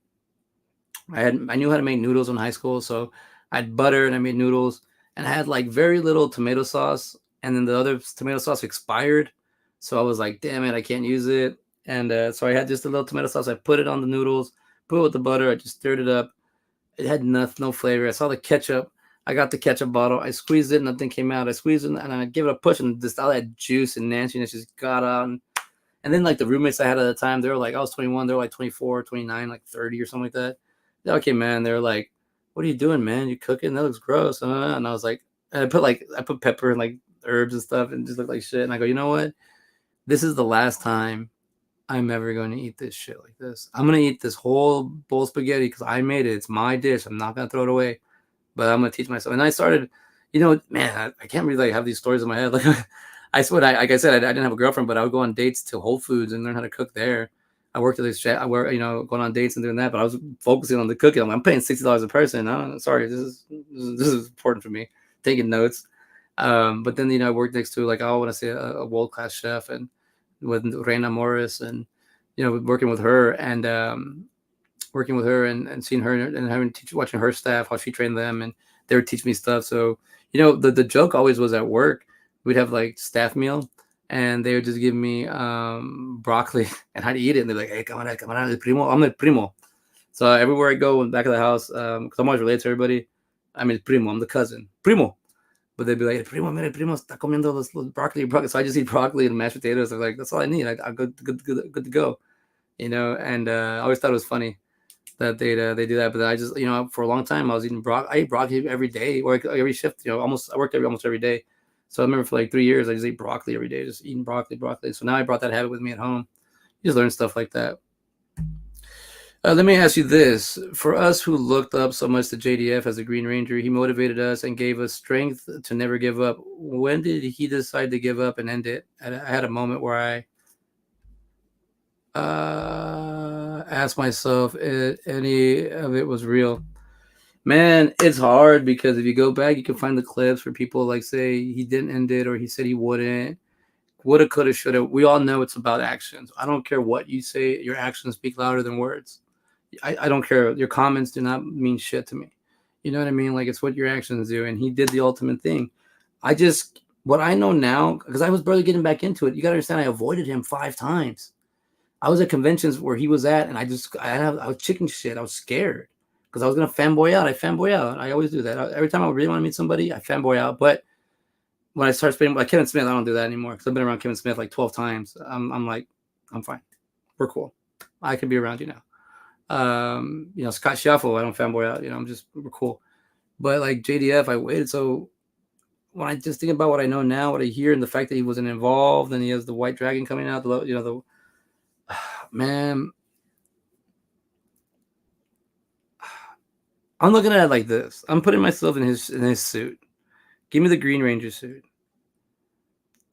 I knew how to make noodles in high school, so I had butter and I made noodles, and I had like very little tomato sauce, and then the other tomato sauce expired, so I was like, damn it, I can't use it, and so I had just a little tomato sauce. I put it on the noodles, put it with the butter. I just stirred it up. It had no flavor. I saw the ketchup. I got the ketchup bottle. I squeezed it, nothing came out. I squeezed it, and I give it a push, and just all that juice and nastiness just got out. And then like the roommates I had at the time, they were like, I was 21, they were like 24, 29, like 30 or something like that. Okay, man. They're like, what are you doing, man? You cooking? That looks gross. And I was like, I put pepper and like herbs and stuff and just looked like shit. And I go, you know what? This is the last time I'm ever going to eat this shit like this. I'm going to eat this whole bowl of spaghetti because I made it. It's my dish. I'm not going to throw it away, but I'm going to teach myself. And I started, man, I can't really like have these stories in my head. Like I swear, like I said, I didn't have a girlfriend, but I would go on dates to Whole Foods and learn how to cook there. I worked at this chef. I work, going on dates and doing that, but I was focusing on the cooking. I'm paying $60 a person. Sorry, this is important for me. Taking notes. But then I worked next to like I want to say a world class chef and with Reina Morris and working with her and seeing her and watching her staff how she trained them and they would teach me stuff. So the joke always was at work. We'd have like staff meal. And they would just give me broccoli and how to eat it. And they're like, hey, come on, el primo. I'm el primo. So everywhere I go in the back of the house, because I'm always related to everybody, I'm el primo. I'm the cousin. Primo. But they'd be like, el primo, mira, el primo está comiendo los broccoli. So I just eat broccoli and mashed potatoes. I'm like, that's all I need. I'm good to go. And I always thought it was funny that they do that. But I just, for a long time, I was eating broccoli. I ate broccoli every day or every shift. I worked almost every day. So I remember for like 3 years, I just ate broccoli every day, just eating broccoli. So now I brought that habit with me at home. You just learn stuff like that. Let me ask you this. For us who looked up so much to JDF as a Green Ranger, he motivated us and gave us strength to never give up. When did he decide to give up and end it? I had a moment where I asked myself if any of it was real. Man, it's hard because if you go back, you can find the clips where people like say he didn't end it or he said he wouldn't. Woulda, coulda, shoulda. We all know it's about actions. I don't care what you say. Your actions speak louder than words. I don't care. Your comments do not mean shit to me. You know what I mean? Like it's what your actions do. And he did the ultimate thing. What I know now, because I was barely getting back into it, you got to understand I avoided him 5 times. I was at conventions where he was at and I was chicken shit. I was scared. Because I was gonna fanboy out. I always do that. Every time I really want to meet somebody, I fanboy out. But when I start spending like Kevin Smith, I don't do that anymore because I've been around Kevin Smith like 12 times. I'm like, I'm fine. we're cool. I can be around you now. Scott Shuffle, I don't fanboy out. We're cool. But like JDF, I waited. So when I just think about what I know now, what I hear, and the fact that he wasn't involved, and he has the White Dragon coming out, man, I'm looking at it like this. I'm putting myself in his suit. Give me the Green Ranger suit.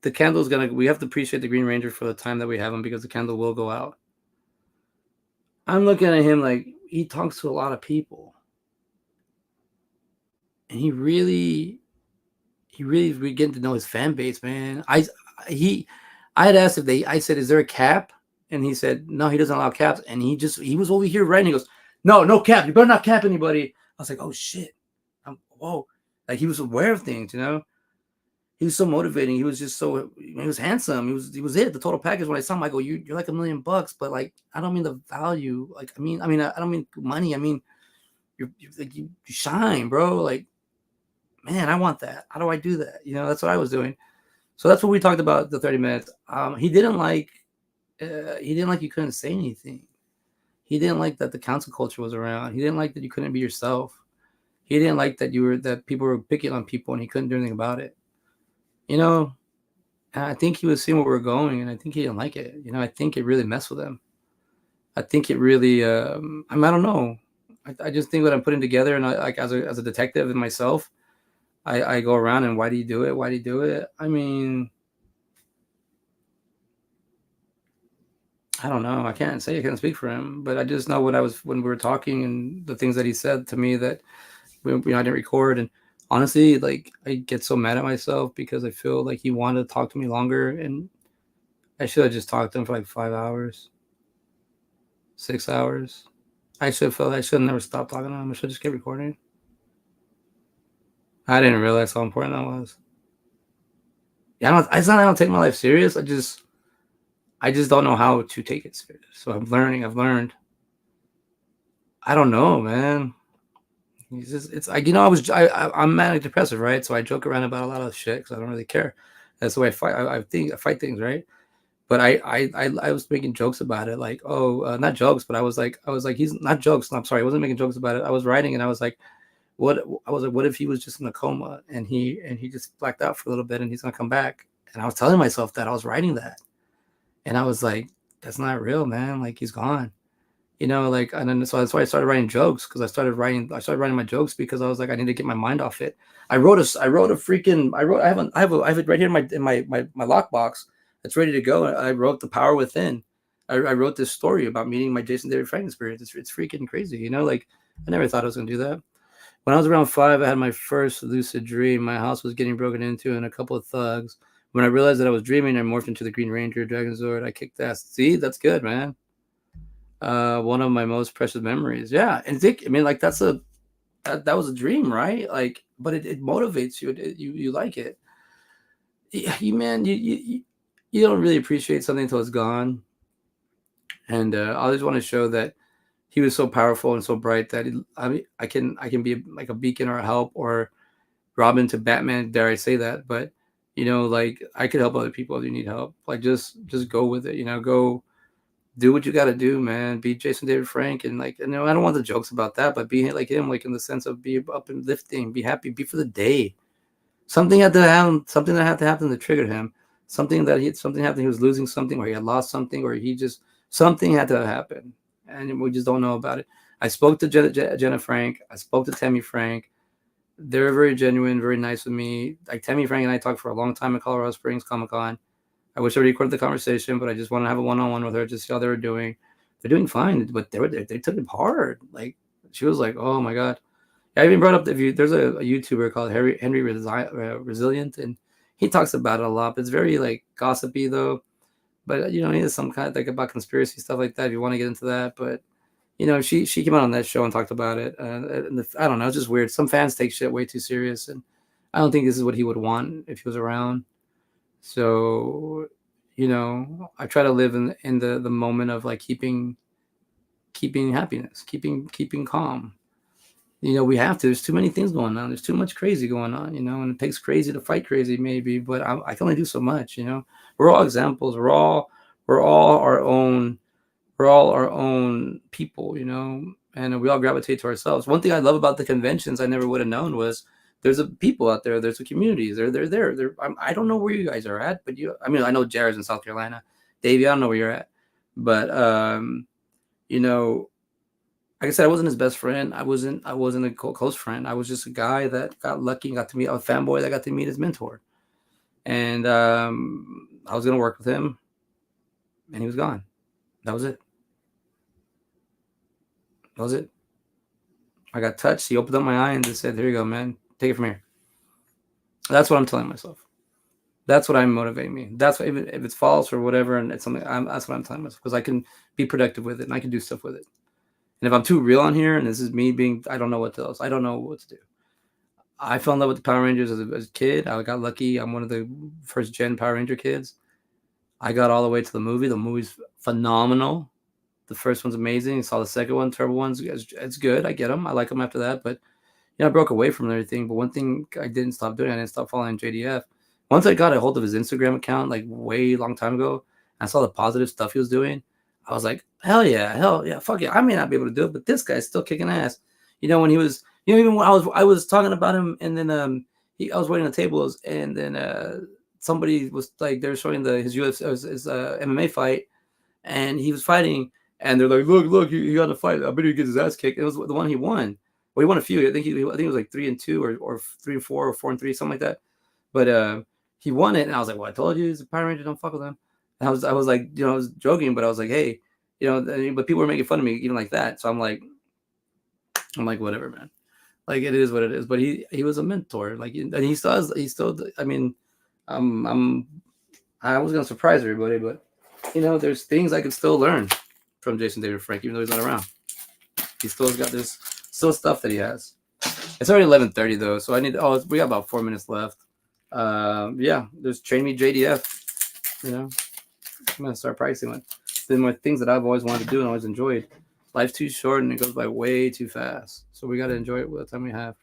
The candle's we have to appreciate the Green Ranger for the time that we have him, because the candle will go out. I'm looking at him like he talks to a lot of people. And we getting to know his fan base, man. I had asked I said, is there a cap? And he said, no, he doesn't allow caps. And he was over here writing. He goes, no cap. You better not cap anybody. I was like, oh shit. Whoa. Like he was aware of things, He was so motivating. He was just he was handsome. He was it. The total package. When I saw him, I go, you're like $1 million, but like, I don't mean the value. Like, I don't mean money. I mean, you shine, bro. Like, man, I want that. How do I do that? That's what I was doing. So that's what we talked about the 30 minutes. He didn't like you couldn't say anything. He didn't like that the council culture was around. He didn't like that you couldn't be yourself. He didn't like that people were picking on people and he couldn't do anything about it. And I think he was seeing where we're going, and I think he didn't like it. I think it really messed with him. I think it really, I don't know. I just think what I'm putting together, and like as a detective and myself, I go around and why do you do it? Why do you do it? I mean, I don't know. I can't speak for him, but I just know when we were talking and the things that he said to me that I didn't record. And honestly, like I get so mad at myself because I feel like he wanted to talk to me longer, and I should have just talked to him for like 5 hours, 6 hours. I should have never stopped talking to him. I should just keep recording. I didn't realize how important that was. Yeah, it's not I don't take my life serious. I just don't know how to take it serious. So I've learned. I don't know, man. It's like, I'm manic depressive, right? So I joke around about a lot of shit because I don't really care. That's the way I fight. I fight things, right? But I was making jokes about it, like, not jokes, but I was like, he's not jokes. I'm sorry, I wasn't making jokes about it. I was writing, and I was like, what if he was just in a coma and he just blacked out for a little bit and he's gonna come back? And I was telling myself that I was writing that. And I was like, that's not real, man. Like he's gone, like, and then so that's why I started writing jokes, because I started writing my jokes because I was like, I need to get my mind off it. I have it right here in my lockbox. It's ready to go. I wrote The Power Within. I wrote this story about meeting my Jason David Frank experience. It's freaking crazy, like I never thought I was gonna do that. When I was around 5, I had my first lucid dream. My house was getting broken into and a couple of thugs. When I realized that I was dreaming, I morphed into the Green Ranger, Dragon Zord. I kicked ass. See, that's good, man. One of my most precious memories. Yeah, and like that was a dream, right? Like, but it motivates you. You like it. Man, you don't really appreciate something until it's gone. And I just want to show that he was so powerful and so bright that I can be like a beacon or a help, or Robin to Batman. Dare I say that? But like I could help other people if you need help. Like just go with it. Go do what you got to do, man. Be Jason David Frank, and like, I don't want the jokes about that, but be like him, like in the sense of be uplifting, be happy, be for the day. Something had to happen. Something that had to happen to trigger him. Something happened. He was losing something, or he had lost something, or something had to happen, and we just don't know about it. I spoke to Jenna Frank. I spoke to Tammy Frank. They're very genuine, very nice with me. Like Tammy Frank and I talked for a long time at Colorado Springs Comic-Con. I wish I recorded the conversation, but I just want to have a one-on-one with her, just see how they were doing. They're doing fine, but they took it hard. Like she was like, "Oh my god." I even brought up there's a YouTuber called Henry Resilient, and he talks about it a lot. But it's very like gossipy though. But he has some kind of like about conspiracy stuff like that if you want to get into that. But she came out on that show and talked about it. And I don't know, it's just weird. Some fans take shit way too serious, and I don't think this is what he would want if he was around. So, I try to live in the moment of like keeping happiness, keeping calm. We have to. There's too many things going on. There's too much crazy going on, and it takes crazy to fight crazy, maybe. But I can only do so much. We're all examples. We're all our own we're all our own people, and we all gravitate to ourselves. One thing I love about the conventions I never would have known was there's a people out there, there's a communities, they're there. I don't know where you guys are at, but I mean, I know Jared's in South Carolina, Davey, I don't know where you're at, but you know, like I said, I wasn't his best friend. I wasn't a close friend. I was just a guy that got lucky and got to meet a fanboy that got to meet his mentor, and I was gonna work with him, and he was gone. That was it. That was it. I got touched. He opened up my eye and just said, "There you go, man. Take it from here." That's what I'm telling myself. That's what I'm motivating me. That's what, even if it's false or whatever, and it's something. That's what I'm telling myself because I can be productive with it and I can do stuff with it. And if I'm too real on here, and this is me being, I don't know what else. I don't know what to do. I fell in love with the Power Rangers as a kid. I got lucky. I'm one of the first gen Power Ranger kids. I got all the way to the movie. The movie's phenomenal. The first one's amazing. I saw the second one, Turbo one's it's good. I get them. I like them after that. But I broke away from everything. But one thing I didn't stop doing, I didn't stop following JDF. Once I got a hold of his Instagram account, like way long time ago, I saw the positive stuff he was doing. I was like, hell yeah, fuck yeah. I may not be able to do it, but this guy's still kicking ass. When he was, even when I was talking about him, and then I was waiting on tables, and then somebody was like, they were showing his UFC, his MMA fight, and he was fighting, and they're like, look, he got a fight. I bet he gets his ass kicked. It was the one he won. Well, he won a few. I think it was like 3-2 or 3-4 or 4-3, something like that. But he won it, and I was like, well, I told you, he's a Power Ranger. Don't fuck with him. And I was like, I was joking, but I was like, hey, but people were making fun of me even like that. So I'm like, whatever, man. Like, it is what it is. But he was a mentor. Like, and he still has. He still. I mean, I was gonna surprise everybody, but there's things I can still learn from Jason David Frank, even though he's not around. He still's got this still stuff that he has. It's already 11:30 though, so we got about 4 minutes left. Yeah, there's Train Me JDF. I'm gonna start pricing one. Then more things that I've always wanted to do and always enjoyed. Life's too short and it goes by way too fast, so we gotta enjoy it with the time we have.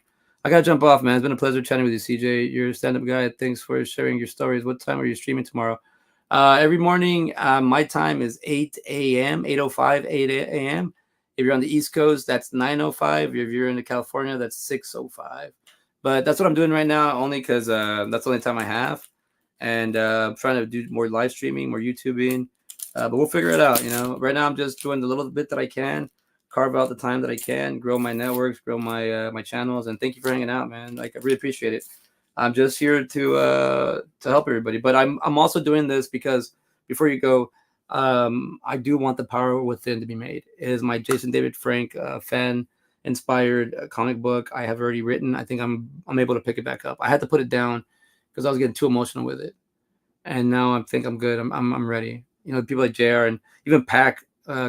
I gotta jump off, man. It's been a pleasure chatting with you, CJ. You're a stand-up guy. Thanks for sharing your stories. What time are you streaming tomorrow? Every morning, my time is 8 a.m., 8:05, 8 a.m. If you're on the East Coast, that's 9:05. If you're in California, that's 6:05. But that's what I'm doing right now, only because that's the only time I have. And I'm trying to do more live streaming, more YouTubing. But we'll figure it out. Right now I'm just doing the little bit that I can, carve out the time that I can, grow my networks, grow my channels. And thank you for hanging out, man. Like, I really appreciate it. I'm just here to help everybody. But I'm also doing this because before you go, I do want the Power Within to be made. It is my Jason David Frank fan inspired comic book I have already written. I think I'm able to pick it back up. I had to put it down because I was getting too emotional with it, and now I think I'm good. I'm ready. People like JR and even Pac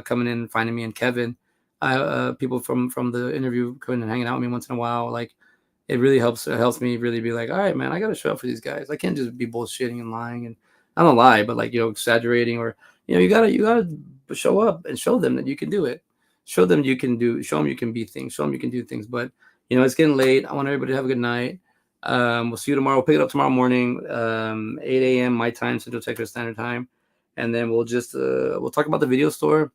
coming in and finding me, and Kevin, people from the interview coming and hanging out with me once in a while. Like, it really helps. It helps me really be like, all right, man, I got to show up for these guys. I can't just be bullshitting and lying, and I don't lie, but like, exaggerating, or you gotta show up and show them that you can do it. Show them you can do. Show them you can be things. Show them you can do things. But it's getting late. I want everybody to have a good night. We'll see you tomorrow. We'll pick it up tomorrow morning, 8 a.m. my time, Central Texas Standard Time, and then we'll just we'll talk about the video store,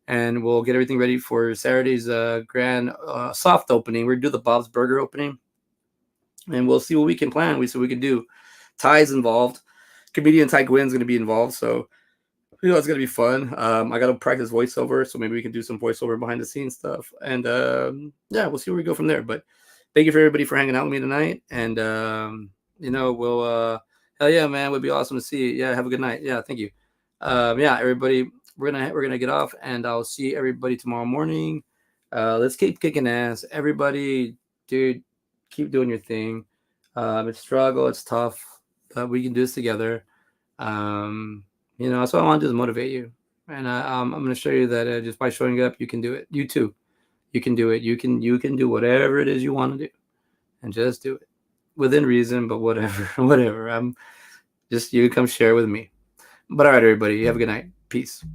and we'll get everything ready for Saturday's grand soft opening. We're gonna do the Bob's Burger opening, and we'll see what we can plan. We can do. Ty's involved. Comedian Ty Gwynn's going to be involved, so it's going to be fun. I got to practice voiceover, so maybe we can do some voiceover behind the scenes stuff. And yeah, we'll see where we go from there. But thank you for everybody for hanging out with me tonight. And we'll hell yeah, man, it would be awesome to see you. Yeah, have a good night. Yeah, thank you. Yeah, everybody, we're gonna get off, and I'll see everybody tomorrow morning. Let's keep kicking ass, everybody, dude. Keep doing your thing. It's struggle, it's tough, but we can do this together. That's what I want to do, is motivate you. And I'm going to show you that just by showing up, you can do it. You too. You can do it. You can do whatever it is you want to do, and just do it within reason, but whatever. I'm just, you come share with me. But all right, everybody, you have a good night. Peace.